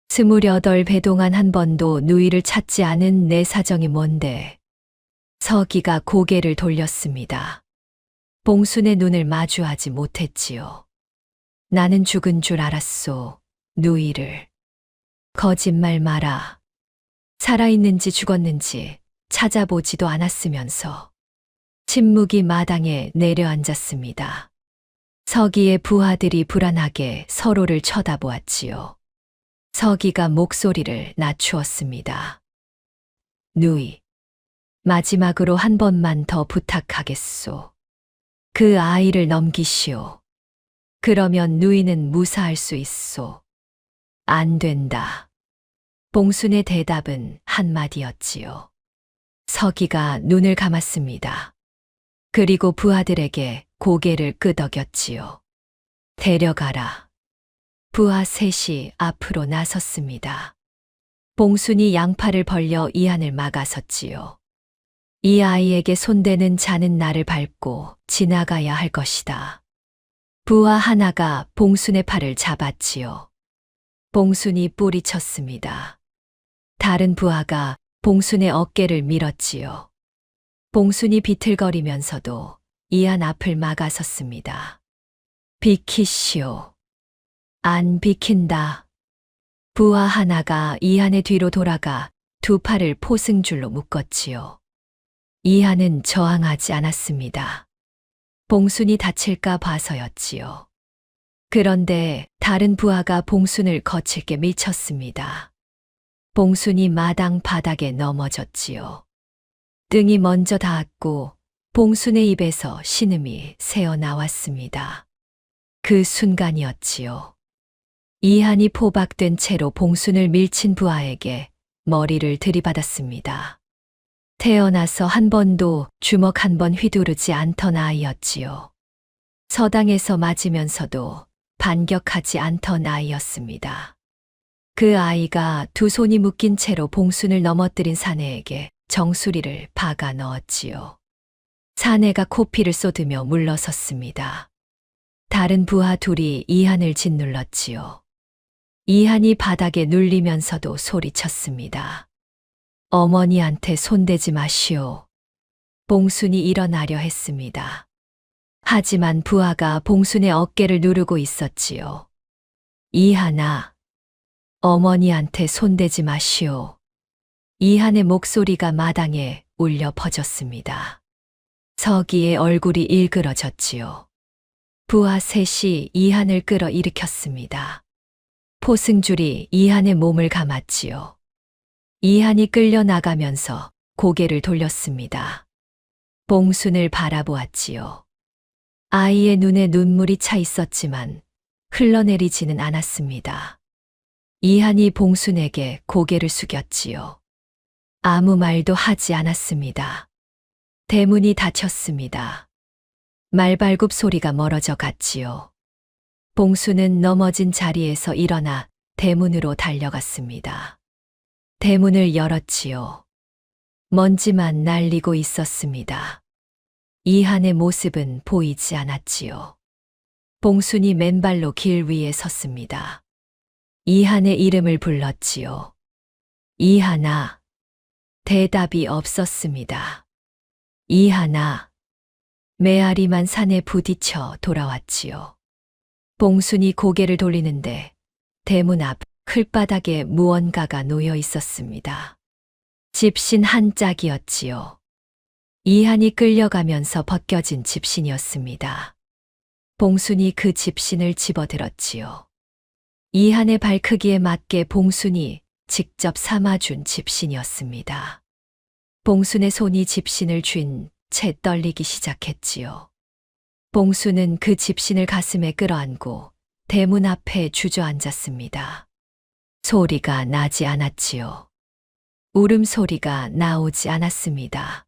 28배 동안 한 번도 누이를 찾지 않은 내 사정이 뭔데? 서기가 고개를 돌렸습니다. 봉순의 눈을 마주하지 못했지요. 나는 죽은 줄 알았소, 누이를. 거짓말 마라. 살아있는지 죽었는지 찾아보지도 않았으면서. 침묵이 마당에 내려앉았습니다. 서기의 부하들이 불안하게 서로를 쳐다보았지요. 서기가 목소리를 낮추었습니다. 누이, 마지막으로 한 번만 더 부탁하겠소. 그 아이를 넘기시오. 그러면 누이는 무사할 수 있소. 안 된다. 봉순의 대답은 한마디였지요. 서기가 눈을 감았습니다. 그리고 부하들에게 고개를 끄덕였지요. 데려가라. 부하 셋이 앞으로 나섰습니다. 봉순이 양팔을 벌려 이한을 막아섰지요. 이 아이에게 손대는 자는 나를 밟고 지나가야 할 것이다. 부하 하나가 봉순의 팔을 잡았지요. 봉순이 뿌리쳤습니다. 다른 부하가 봉순의 어깨를 밀었지요. 봉순이 비틀거리면서도 이한 앞을 막아섰습니다. 비키시오. 안 비킨다. 부하 하나가 이한의 뒤로 돌아가 두 팔을 포승줄로 묶었지요. 이한은 저항하지 않았습니다. 봉순이 다칠까 봐서였지요. 그런데 다른 부하가 봉순을 거칠게 밀쳤습니다. 봉순이 마당 바닥에 넘어졌지요. 등이 먼저 닿았고 봉순의 입에서 신음이 새어나왔습니다. 그 순간이었지요. 이한이 포박된 채로 봉순을 밀친 부하에게 머리를 들이받았습니다. 태어나서 한 번도 주먹 한 번 휘두르지 않던 아이였지요. 서당에서 맞으면서도 반격하지 않던 아이였습니다. 그 아이가 두 손이 묶인 채로 봉순을 넘어뜨린 사내에게 정수리를 박아 넣었지요. 사내가 코피를 쏟으며 물러섰습니다. 다른 부하 둘이 이한을 짓눌렀지요. 이한이 바닥에 눌리면서도 소리쳤습니다. 어머니한테 손대지 마시오. 봉순이 일어나려 했습니다. 하지만 부하가 봉순의 어깨를 누르고 있었지요. 이한아, 어머니한테 손대지 마시오. 이한의 목소리가 마당에 울려 퍼졌습니다. 서기의 얼굴이 일그러졌지요. 부하 셋이 이한을 끌어일으켰습니다. 포승줄이 이한의 몸을 감았지요. 이한이 끌려 나가면서 고개를 돌렸습니다. 봉순을 바라보았지요. 아이의 눈에 눈물이 차 있었지만 흘러내리지는 않았습니다. 이한이 봉순에게 고개를 숙였지요. 아무 말도 하지 않았습니다. 대문이 닫혔습니다. 말발굽 소리가 멀어져 갔지요. 봉순은 넘어진 자리에서 일어나 대문으로 달려갔습니다. 대문을 열었지요. 먼지만 날리고 있었습니다. 이한의 모습은 보이지 않았지요. 봉순이 맨발로 길 위에 섰습니다. 이한의 이름을 불렀지요. 이한아. 대답이 없었습니다. 이한아. 메아리만 산에 부딪혀 돌아왔지요. 봉순이 고개를 돌리는데 대문 앞 클바닥에 무언가가 놓여 있었습니다. 집신 한 짝이었지요. 이한이 끌려가면서 벗겨진 집신이었습니다. 봉순이 그 집신을 집어들었지요. 이한의 발 크기에 맞게 봉순이 직접 삼아준 집신이었습니다. 봉순의 손이 집신을 쥔 채 떨리기 시작했지요. 봉순은 그 집신을 가슴에 끌어안고 대문 앞에 주저앉았습니다. 소리가 나지 않았지요. 울음소리가 나오지 않았습니다.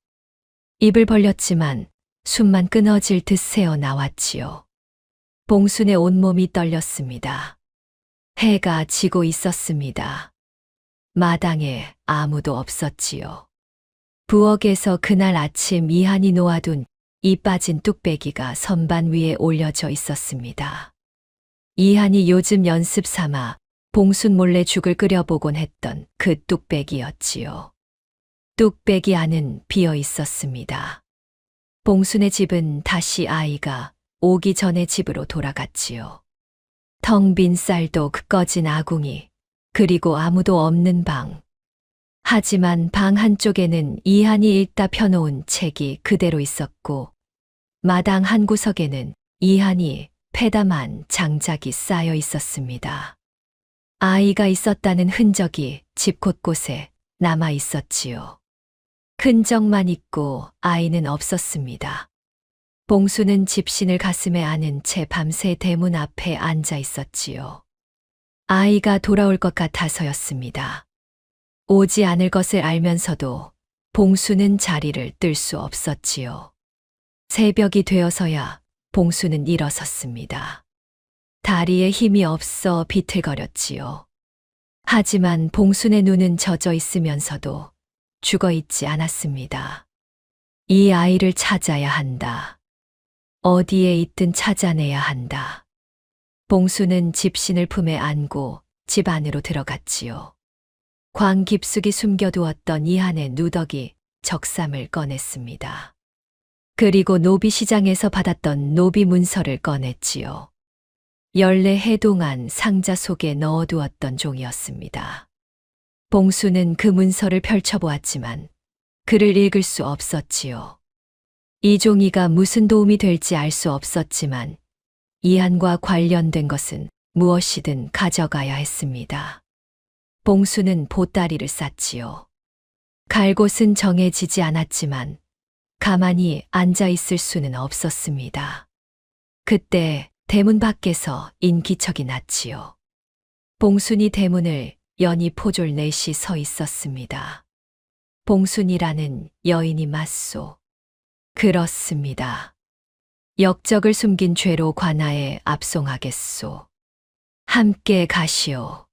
입을 벌렸지만 숨만 끊어질 듯 새어 나왔지요. 봉순의 온몸이 떨렸습니다. 해가 지고 있었습니다. 마당에 아무도 없었지요. 부엌에서 그날 아침 이한이 놓아둔 이 빠진 뚝배기가 선반 위에 올려져 있었습니다. 이한이 요즘 연습 삼아 봉순 몰래 죽을 끓여보곤 했던 그 뚝배기였지요. 뚝배기 안은 비어 있었습니다. 봉순의 집은 다시 아이가 오기 전에 집으로 돌아갔지요. 텅 빈 쌀독 꺼진 아궁이, 그리고 아무도 없는 방. 하지만 방 한쪽에는 이한이 읽다 펴놓은 책이 그대로 있었고, 마당 한 구석에는 이한이 패담한 장작이 쌓여 있었습니다. 아이가 있었다는 흔적이 집 곳곳에 남아 있었지요. 흔적만 있고 아이는 없었습니다. 봉수는 집신을 가슴에 안은 채 밤새 대문 앞에 앉아 있었지요. 아이가 돌아올 것 같아서였습니다. 오지 않을 것을 알면서도 봉수는 자리를 뜰 수 없었지요. 새벽이 되어서야 봉수는 일어섰습니다. 다리에 힘이 없어 비틀거렸지요. 하지만 봉순의 눈은 젖어 있으면서도 죽어 있지 않았습니다. 이 아이를 찾아야 한다. 어디에 있든 찾아내야 한다. 봉수는 집신을 품에 안고 집 안으로 들어갔지요. 광 깊숙이 숨겨두었던 이한의 누더기 적삼을 꺼냈습니다. 그리고 노비시장에서 받았던 노비 문서를 꺼냈지요. 14해 동안 상자 속에 넣어두었던 종이었습니다. 봉수는 그 문서를 펼쳐보았지만 글을 읽을 수 없었지요. 이 종이가 무슨 도움이 될지 알 수 없었지만 이한과 관련된 것은 무엇이든 가져가야 했습니다. 봉수는 보따리를 쌌지요. 갈 곳은 정해지지 않았지만 가만히 앉아 있을 수는 없었습니다. 그때 대문 밖에서 인기척이 났지요. 봉순이 대문을 여니 포졸 넷이 서 있었습니다. 봉순이라는 여인이 맞소. 그렇습니다. 역적을 숨긴 죄로 관아에 압송하겠소. 함께 가시오.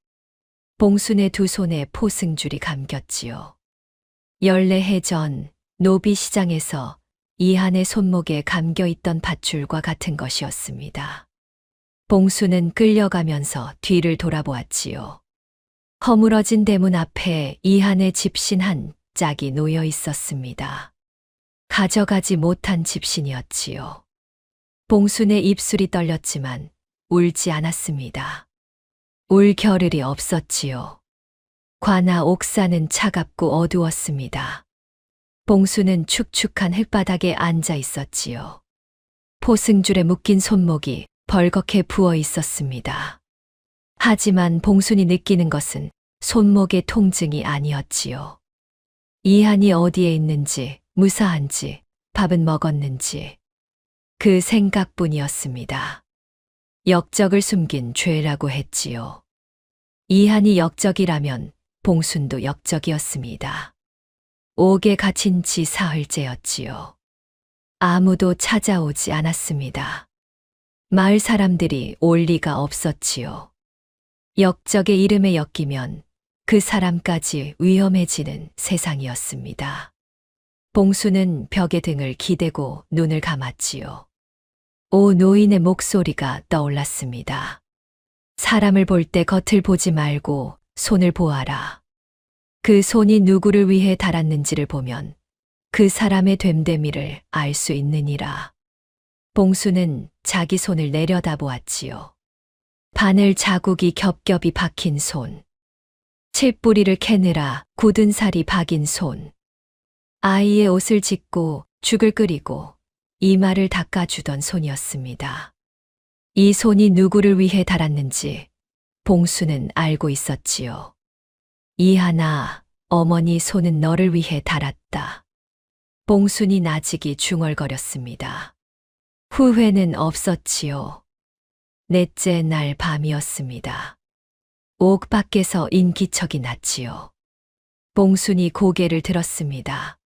봉순의 두 손에 포승줄이 감겼지요. 14해 전 노비시장에서 이한의 손목에 감겨있던 밧줄과 같은 것이었습니다. 봉순은 끌려가면서 뒤를 돌아보았지요. 허물어진 대문 앞에 이한의 집신 한 짝이 놓여 있었습니다. 가져가지 못한 집신이었지요. 봉순의 입술이 떨렸지만 울지 않았습니다. 울 겨를이 없었지요. 관아 옥사는 차갑고 어두웠습니다. 봉순은 축축한 흙바닥에 앉아 있었지요. 포승줄에 묶인 손목이 벌겋게 부어 있었습니다. 하지만 봉순이 느끼는 것은 손목의 통증이 아니었지요. 이한이 어디에 있는지, 무사한지, 밥은 먹었는지, 그 생각뿐이었습니다. 역적을 숨긴 죄라고 했지요. 이한이 역적이라면 봉순도 역적이었습니다. 옥에 갇힌 지 사흘째였지요. 아무도 찾아오지 않았습니다. 마을 사람들이 올 리가 없었지요. 역적의 이름에 엮이면 그 사람까지 위험해지는 세상이었습니다. 봉순은 벽에 등을 기대고 눈을 감았지요. 오 노인의 목소리가 떠올랐습니다. 사람을 볼 때 겉을 보지 말고 손을 보아라. 그 손이 누구를 위해 달았는지를 보면 그 사람의 됨됨이를 알 수 있느니라. 봉순은 자기 손을 내려다보았지요. 바늘 자국이 겹겹이 박힌 손. 칡뿌리를 캐느라 굳은 살이 박인 손. 아이의 옷을 찢고 죽을 끓이고 이마를 닦아주던 손이었습니다. 이 손이 누구를 위해 달았는지 봉순은 알고 있었지요. 이하나, 어머니 손은 너를 위해 달았다. 봉순이 나직이 중얼거렸습니다. 후회는 없었지요. 넷째 날 밤이었습니다. 옥 밖에서 인기척이 났지요. 봉순이 고개를 들었습니다.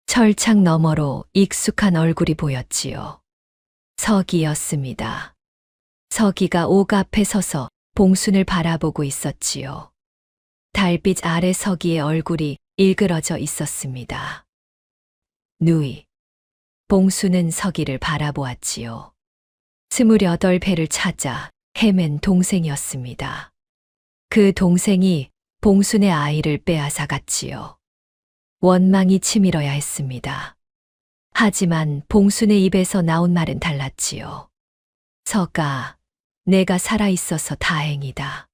철창 너머로 익숙한 얼굴이 보였지요. 서기였습니다. 서기가 옥 앞에 서서 봉순을 바라보고 있었지요. 달빛 아래 서기의 얼굴이 일그러져 있었습니다. 누이. 봉순은 서기를 바라보았지요. 28배를 찾아 헤맨 동생이었습니다. 그 동생이 봉순의 아이를 빼앗아 갔지요. 원망이 치밀어야 했습니다. 하지만 봉순의 입에서 나온 말은 달랐지요. 서가, 내가 살아있어서 다행이다.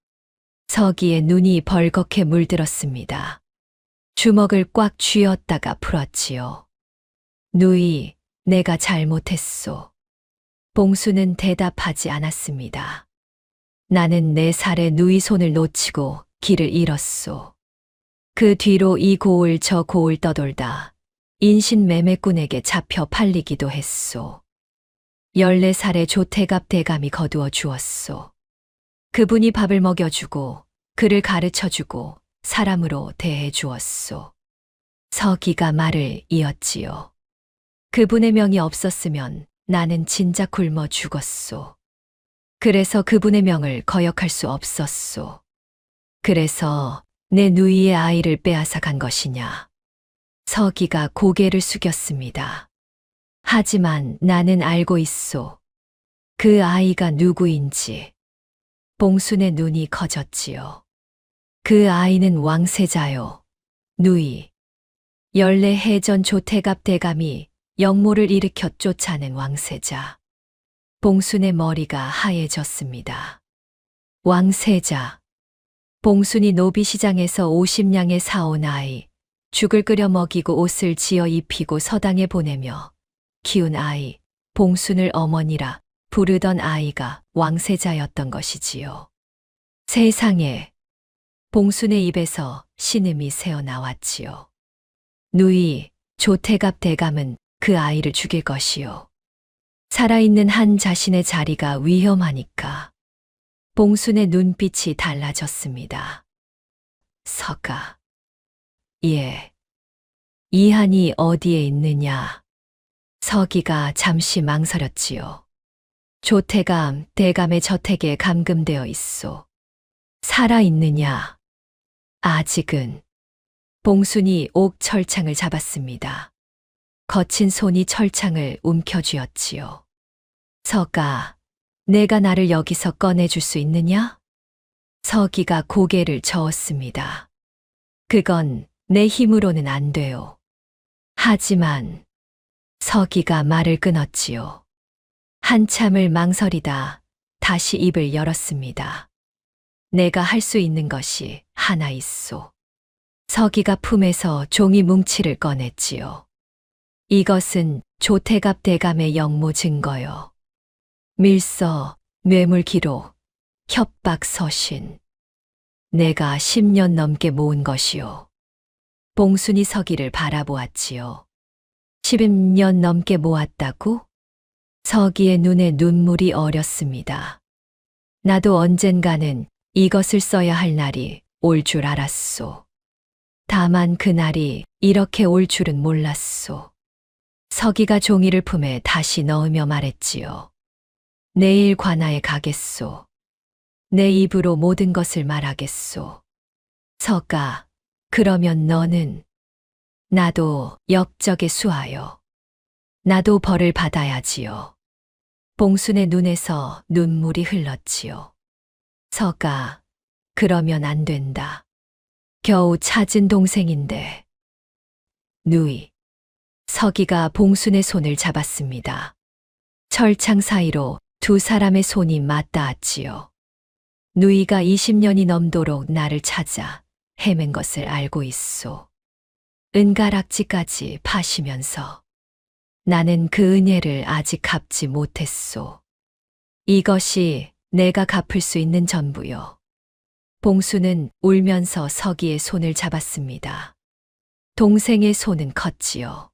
서기의 눈이 벌겋게 물들었습니다. 주먹을 꽉 쥐었다가 풀었지요. 누이, 내가 잘못했소. 봉순은 대답하지 않았습니다. 나는 내 살에 누이 손을 놓치고 길을 잃었소. 그 뒤로 이 고을 저 고을 떠돌다 인신 매매꾼에게 잡혀 팔리기도 했소. 14살의 조태갑 대감이 거두어 주었소. 그분이 밥을 먹여주고 그를 가르쳐주고 사람으로 대해 주었소. 서기가 말을 이었지요. 그분의 명이 없었으면 나는 진작 굶어 죽었소. 그래서 그분의 명을 거역할 수 없었소. 그래서 내 누이의 아이를 빼앗아 간 것이냐. 서기가 고개를 숙였습니다. 하지만 나는 알고 있소. 그 아이가 누구인지. 봉순의 눈이 커졌지요. 그 아이는 왕세자요. 누이. 14해 전 조태갑 대감이 역모를 일으켜 쫓아낸 왕세자. 봉순의 머리가 하얘졌습니다. 왕세자. 봉순이 노비시장에서 50냥에 사온 아이, 죽을 끓여 먹이고 옷을 지어 입히고 서당에 보내며 키운 아이, 봉순을 어머니라 부르던 아이가 왕세자였던 것이지요. 세상에, 봉순의 입에서 신음이 새어나왔지요. 누이, 조태갑 대감은 그 아이를 죽일 것이요. 살아있는 한 자신의 자리가 위험하니까. 봉순의 눈빛이 달라졌습니다. 서가. 예. 이한이 어디에 있느냐? 서기가 잠시 망설였지요. 조태감, 대감의 저택에 감금되어 있소. 살아있느냐? 아직은. 봉순이 옥 철창을 잡았습니다. 거친 손이 철창을 움켜쥐었지요. 서가, 내가 나를 여기서 꺼내줄 수 있느냐? 서기가 고개를 저었습니다. 그건 내 힘으로는 안 돼요. 하지만 서기가 말을 끊었지요. 한참을 망설이다 다시 입을 열었습니다. 내가 할 수 있는 것이 하나 있소. 서기가 품에서 종이 뭉치를 꺼냈지요. 이것은 조태갑 대감의 영모 증거요. 밀서, 뇌물 기록, 협박 서신. 내가 10년 넘게 모은 것이요. 봉순이 서기를 바라보았지요. 10년 넘게 모았다고? 서기의 눈에 눈물이 어렸습니다. 나도 언젠가는 이것을 써야 할 날이 올 줄 알았소. 다만 그날이 이렇게 올 줄은 몰랐소. 서기가 종이를 품에 다시 넣으며 말했지요. 내일 관아에 가겠소. 내 입으로 모든 것을 말하겠소. 서가, 그러면 너는 나도 역적에 수하여. 나도 벌을 받아야지요. 봉순의 눈에서 눈물이 흘렀지요. 서가, 그러면 안 된다. 겨우 찾은 동생인데. 누이. 서기가 봉순의 손을 잡았습니다. 철창 사이로 두 사람의 손이 맞닿았지요. 누이가 20년이 넘도록 나를 찾아 헤맨 것을 알고 있소. 은가락지까지 파시면서 나는 그 은혜를 아직 갚지 못했소. 이것이 내가 갚을 수 있는 전부요. 봉수는 울면서 서기의 손을 잡았습니다. 동생의 손은 컸지요.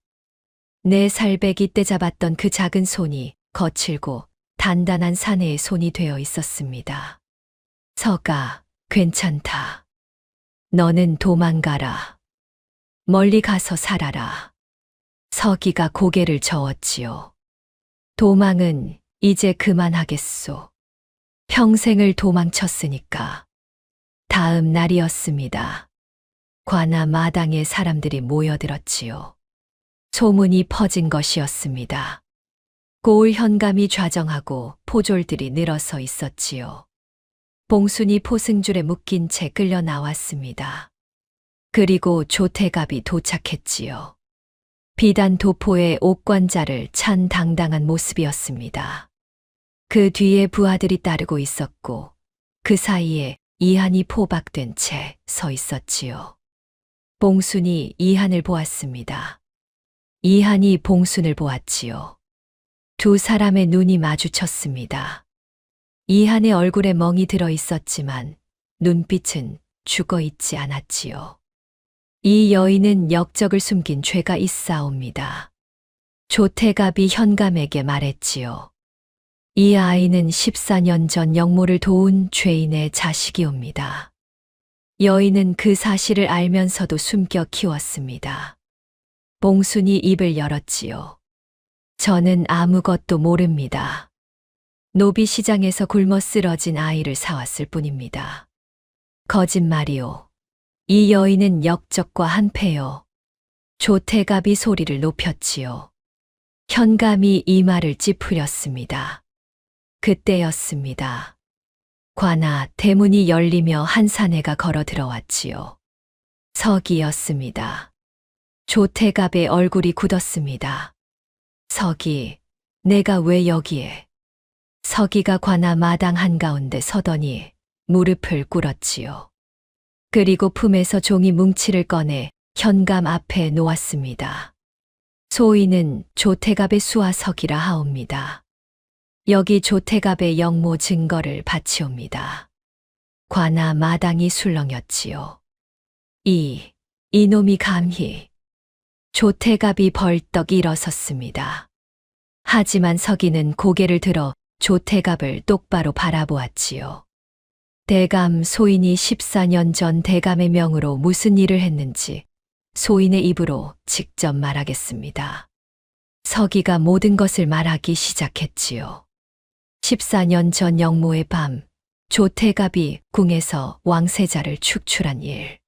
4살 배기 때 잡았던 그 작은 손이 거칠고 단단한 사내의 손이 되어 있었습니다. 서가, 괜찮다. 너는 도망가라. 멀리 가서 살아라. 서기가 고개를 저었지요. 도망은 이제 그만하겠소. 평생을 도망쳤으니까. 다음 날이었습니다. 관아 마당에 사람들이 모여들었지요. 소문이 퍼진 것이었습니다. 고을 현감이 좌정하고 포졸들이 늘어서 있었지요. 봉순이 포승줄에 묶인 채 끌려 나왔습니다. 그리고 조태갑이 도착했지요. 비단 도포에 옥관자를 찬 당당한 모습이었습니다. 그 뒤에 부하들이 따르고 있었고 그 사이에 이한이 포박된 채 서 있었지요. 봉순이 이한을 보았습니다. 이한이 봉순을 보았지요. 두 사람의 눈이 마주쳤습니다. 이한의 얼굴에 멍이 들어 있었지만 눈빛은 죽어 있지 않았지요. 이 여인은 역적을 숨긴 죄가 있사옵니다. 조태갑이 현감에게 말했지요. 이 아이는 14년 전 영모를 도운 죄인의 자식이옵니다. 여인은 그 사실을 알면서도 숨겨 키웠습니다. 봉순이 입을 열었지요. 저는 아무것도 모릅니다. 노비 시장에서 굶어 쓰러진 아이를 사왔을 뿐입니다. 거짓말이요. 이 여인은 역적과 한패요. 조태갑이 소리를 높였지요. 현감이 이마를 찌푸렸습니다. 그때였습니다. 관아 대문이 열리며 한 사내가 걸어 들어왔지요. 서기였습니다. 조태갑의 얼굴이 굳었습니다. 서기, 내가 왜 여기에? 서기가 관아 마당 한가운데 서더니 무릎을 꿇었지요. 그리고 품에서 종이 뭉치를 꺼내 현감 앞에 놓았습니다. 소인은 조태갑의 수하석이라 하옵니다. 여기 조태갑의 영모 증거를 바치옵니다. 관아 마당이 술렁였지요. 이놈이 감히. 조태갑이 벌떡 일어섰습니다. 하지만 서기는 고개를 들어 조태갑을 똑바로 바라보았지요. 대감 소인이 14년 전 대감의 명으로 무슨 일을 했는지 소인의 입으로 직접 말하겠습니다. 서기가 모든 것을 말하기 시작했지요. 14년 전 영모의 밤, 조태갑이 궁에서 왕세자를 축출한 일.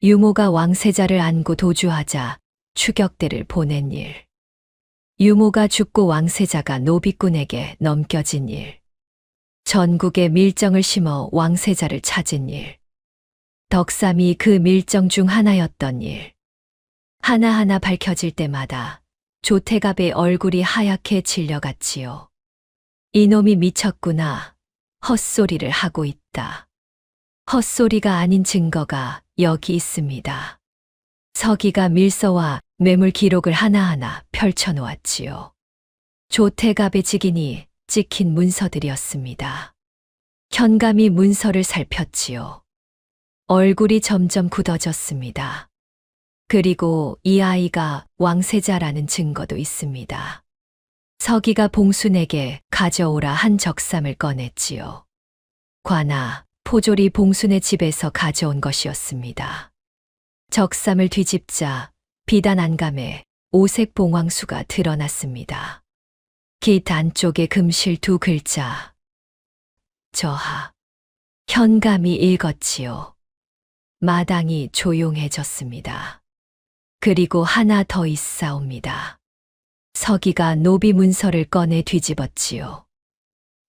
유모가 왕세자를 안고 도주하자 추격대를 보낸 일. 유모가 죽고 왕세자가 노비꾼에게 넘겨진 일. 전국에 밀정을 심어 왕세자를 찾은 일. 덕삼이 그 밀정 중 하나였던 일. 하나하나 밝혀질 때마다 조태갑의 얼굴이 하얗게 질려갔지요. 이놈이 미쳤구나. 헛소리를 하고 있다. 헛소리가 아닌 증거가 여기 있습니다. 서기가 밀서와 매물 기록을 하나하나 펼쳐놓았지요. 조태갑의 직인이 찍힌 문서들이었습니다. 현감이 문서를 살폈지요. 얼굴이 점점 굳어졌습니다. 그리고 이 아이가 왕세자라는 증거도 있습니다. 서기가 봉순에게 가져오라 한 적삼을 꺼냈지요. 관아, 포졸이 봉순의 집에서 가져온 것이었습니다. 적삼을 뒤집자 비단 안감에 오색 봉황수가 드러났습니다. 깃 안쪽에 금실 2글자. 저하. 현감이 읽었지요. 마당이 조용해졌습니다. 그리고 하나 더 있사옵니다. 서기가 노비 문서를 꺼내 뒤집었지요.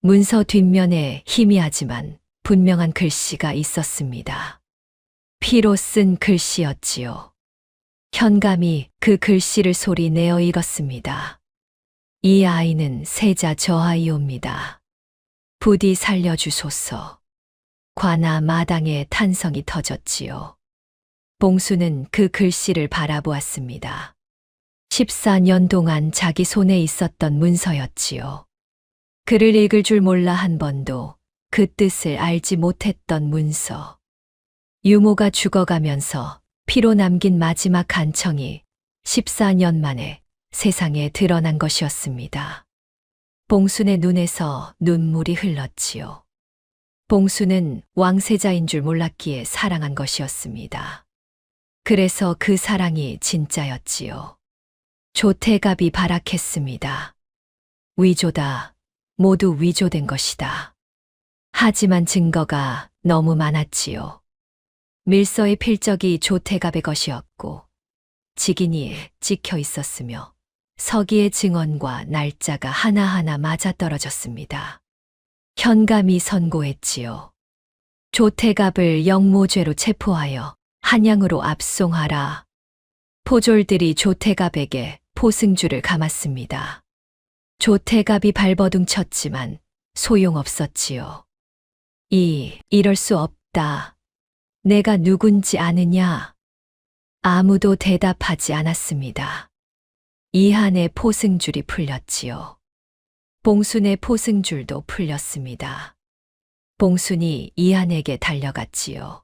문서 뒷면에 희미하지만 분명한 글씨가 있었습니다. 피로 쓴 글씨였지요. 현감이 그 글씨를 소리 내어 읽었습니다. 이 아이는 세자 저하이옵니다. 부디 살려주소서. 관아 마당에 탄성이 터졌지요. 봉수는 그 글씨를 바라보았습니다. 14년 동안 자기 손에 있었던 문서였지요. 글을 읽을 줄 몰라 한 번도 그 뜻을 알지 못했던 문서. 유모가 죽어가면서 피로 남긴 마지막 간청이 14년 만에 세상에 드러난 것이었습니다. 봉순의 눈에서 눈물이 흘렀지요. 봉순은 왕세자인 줄 몰랐기에 사랑한 것이었습니다. 그래서 그 사랑이 진짜였지요. 조태갑이 발악했습니다. 위조다. 모두 위조된 것이다. 하지만 증거가 너무 많았지요. 밀서의 필적이 조태갑의 것이었고 직인이 찍혀 있었으며 서기의 증언과 날짜가 하나하나 맞아떨어졌습니다. 현감이 선고했지요. 조태갑을 영모죄로 체포하여 한양으로 압송하라. 포졸들이 조태갑에게 포승주를 감았습니다. 조태갑이 발버둥 쳤지만 소용없었지요. 이럴 수 없다. 내가 누군지 아느냐? 아무도 대답하지 않았습니다. 이한의 포승줄이 풀렸지요. 봉순의 포승줄도 풀렸습니다. 봉순이 이한에게 달려갔지요.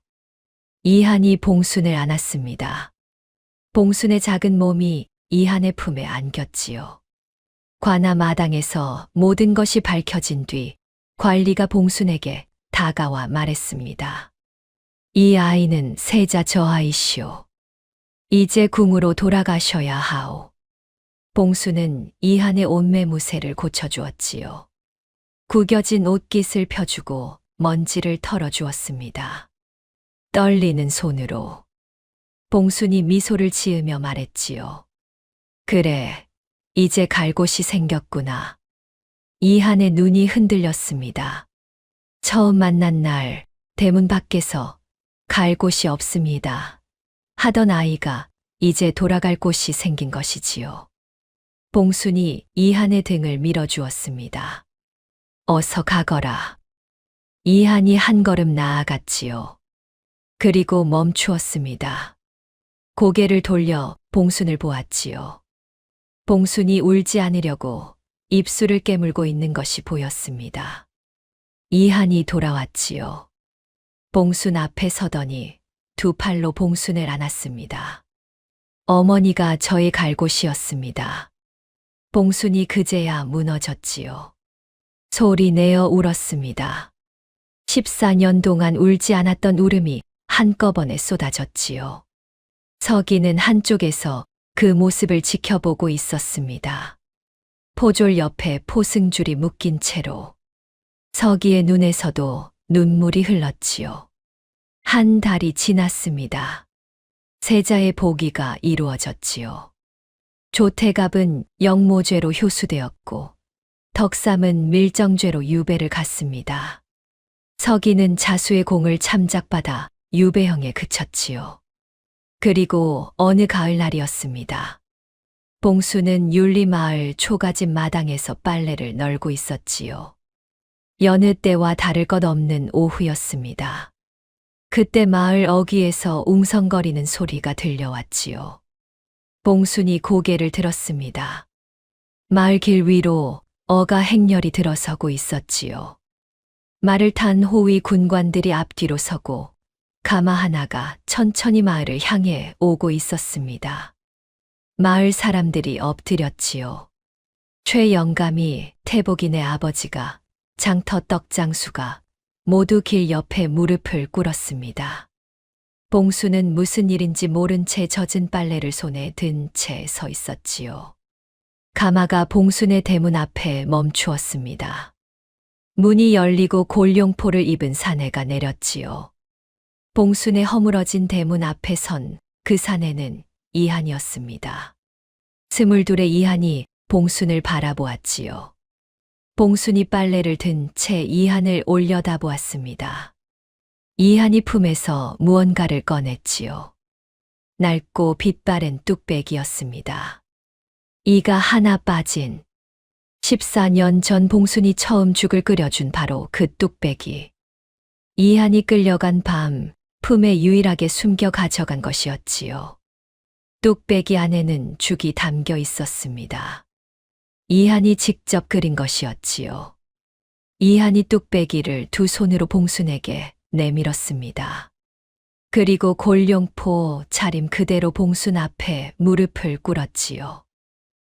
이한이 봉순을 안았습니다. 봉순의 작은 몸이 이한의 품에 안겼지요. 관아 마당에서 모든 것이 밝혀진 뒤 관리가 봉순에게 다가와 말했습니다. 이 아이는 세자 저하이시오. 이제 궁으로 돌아가셔야 하오. 봉순은 이한의 옷매무새를 고쳐주었지요. 구겨진 옷깃을 펴주고 먼지를 털어주었습니다. 떨리는 손으로 봉순이 미소를 지으며 말했지요. 그래, 이제 갈 곳이 생겼구나. 이한의 눈이 흔들렸습니다. 처음 만난 날 대문 밖에서 갈 곳이 없습니다. 하던 아이가 이제 돌아갈 곳이 생긴 것이지요. 봉순이 이한의 등을 밀어주었습니다. 어서 가거라. 이한이 한 걸음 나아갔지요. 그리고 멈추었습니다. 고개를 돌려 봉순을 보았지요. 봉순이 울지 않으려고 입술을 깨물고 있는 것이 보였습니다. 이한이 돌아왔지요. 봉순 앞에 서더니 두 팔로 봉순을 안았습니다. 어머니가 저의 갈 곳이었습니다. 봉순이 그제야 무너졌지요. 소리 내어 울었습니다. 14년 동안 울지 않았던 울음이 한꺼번에 쏟아졌지요. 서기는 한쪽에서 그 모습을 지켜보고 있었습니다. 포졸 옆에 포승줄이 묶인 채로 서기의 눈에서도 눈물이 흘렀지요. 한 달이 지났습니다. 세자의 보기가 이루어졌지요. 조태갑은 영모죄로 효수되었고 덕삼은 밀정죄로 유배를 갔습니다. 서기는 자수의 공을 참작받아 유배형에 그쳤지요. 그리고 어느 가을날이었습니다. 봉수는 율리마을 초가집 마당에서 빨래를 널고 있었지요. 여느 때와 다를 것 없는 오후였습니다. 그때 마을 어귀에서 웅성거리는 소리가 들려왔지요. 봉순이 고개를 들었습니다. 마을 길 위로 어가 행렬이 들어서고 있었지요. 말을 탄 호위 군관들이 앞뒤로 서고 가마 하나가 천천히 마을을 향해 오고 있었습니다. 마을 사람들이 엎드렸지요. 최 영감이, 태복이네 아버지가, 장터 떡장수가 모두 길 옆에 무릎을 꿇었습니다. 봉수는 무슨 일인지 모른 채 젖은 빨래를 손에 든 채 서 있었지요. 가마가 봉순의 대문 앞에 멈추었습니다. 문이 열리고 골룡포를 입은 사내가 내렸지요. 봉순의 허물어진 대문 앞에 선 그 사내는 이한이었습니다. 22의 이한이 봉순을 바라보았지요. 봉순이 빨래를 든 채 이한을 올려다보았습니다. 이한이 품에서 무언가를 꺼냈지요. 낡고 빛바랜 뚝배기였습니다. 이가 하나 빠진 14년 전 봉순이 처음 죽을 끓여준 바로 그 뚝배기. 이한이 끌려간 밤 품에 유일하게 숨겨 가져간 것이었지요. 뚝배기 안에는 죽이 담겨 있었습니다. 이한이 직접 그린 것이었지요. 이한이 뚝배기를 두 손으로 봉순에게 내밀었습니다. 그리고 골룡포 차림 그대로 봉순 앞에 무릎을 꿇었지요.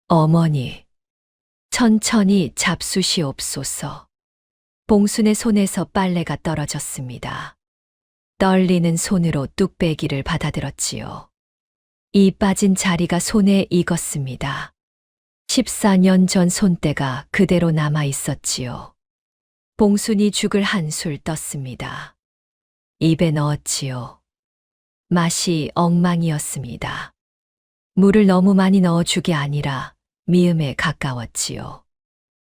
어머니, 천천히 잡수시옵소서. 봉순의 손에서 빨래가 떨어졌습니다. 떨리는 손으로 뚝배기를 받아들었지요. 이 빠진 자리가 손에 익었습니다. 14년 전 손때가 그대로 남아 있었지요. 봉순이 죽을 한술 떴습니다. 입에 넣었지요. 맛이 엉망이었습니다. 물을 너무 많이 넣어 죽이 아니라 미음에 가까웠지요.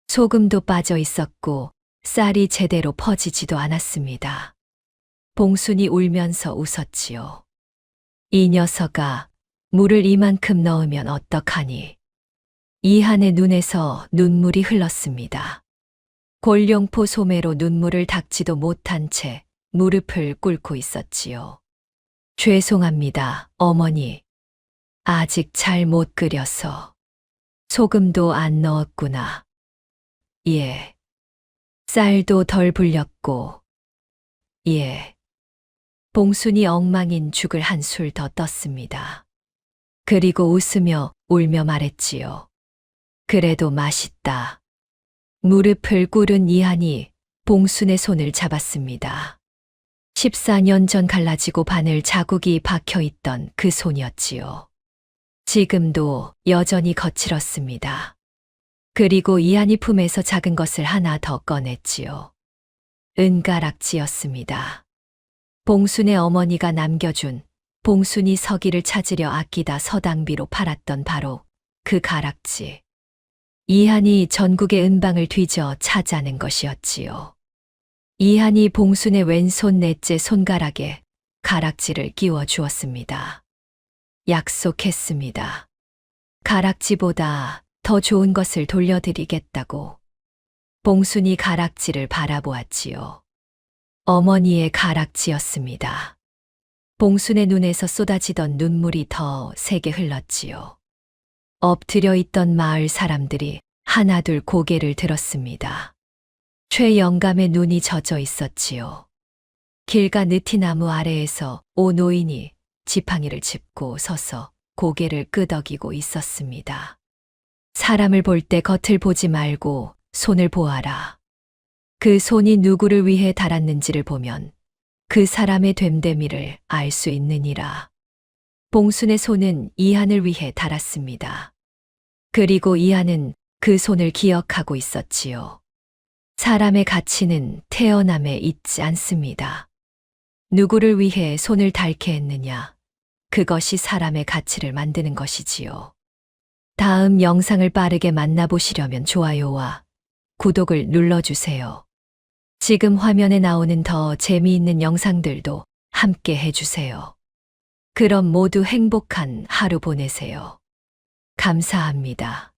소금도 빠져 있었고 쌀이 제대로 퍼지지도 않았습니다. 봉순이 울면서 웃었지요. 이 녀석아, 물을 이만큼 넣으면 어떡하니? 이한의 눈에서 눈물이 흘렀습니다. 골룡포 소매로 눈물을 닦지도 못한 채 무릎을 꿇고 있었지요. 죄송합니다, 어머니. 아직 잘 못 끓여서. 소금도 안 넣었구나. 예. 쌀도 덜 불렸고. 예. 봉순이 엉망인 죽을 한술 더 떴습니다. 그리고 웃으며 울며 말했지요. 그래도 맛있다. 무릎을 꿇은 이한이 봉순의 손을 잡았습니다. 14년 전 갈라지고 바늘 자국이 박혀 있던 그 손이었지요. 지금도 여전히 거칠었습니다. 그리고 이한이 품에서 작은 것을 하나 더 꺼냈지요. 은가락지였습니다. 봉순의 어머니가 남겨준 봉순이 서기를 찾으려 아끼다 서당비로 팔았던 바로 그 가락지. 이한이 전국의 은방을 뒤져 찾아낸 것이었지요. 이한이 봉순의 왼손 넷째 손가락에 가락지를 끼워 주었습니다. 약속했습니다. 가락지보다 더 좋은 것을 돌려드리겠다고. 봉순이 가락지를 바라보았지요. 어머니의 가락지였습니다. 봉순의 눈에서 쏟아지던 눈물이 더 세게 흘렀지요. 엎드려 있던 마을 사람들이 하나둘 고개를 들었습니다. 최 영감의 눈이 젖어 있었지요. 길가 느티나무 아래에서 오 노인이 지팡이를 짚고 서서 고개를 끄덕이고 있었습니다. 사람을 볼 때 겉을 보지 말고 손을 보아라. 그 손이 누구를 위해 달았는지를 보면 그 사람의 됨됨이를 알 수 있느니라. 봉순의 손은 이한을 위해 닿았습니다. 그리고 이한은 그 손을 기억하고 있었지요. 사람의 가치는 태어남에 있지 않습니다. 누구를 위해 손을 닳게 했느냐? 그것이 사람의 가치를 만드는 것이지요. 다음 영상을 빠르게 만나보시려면 좋아요와 구독을 눌러주세요. 지금 화면에 나오는 더 재미있는 영상들도 함께 해주세요. 그럼 모두 행복한 하루 보내세요. 감사합니다.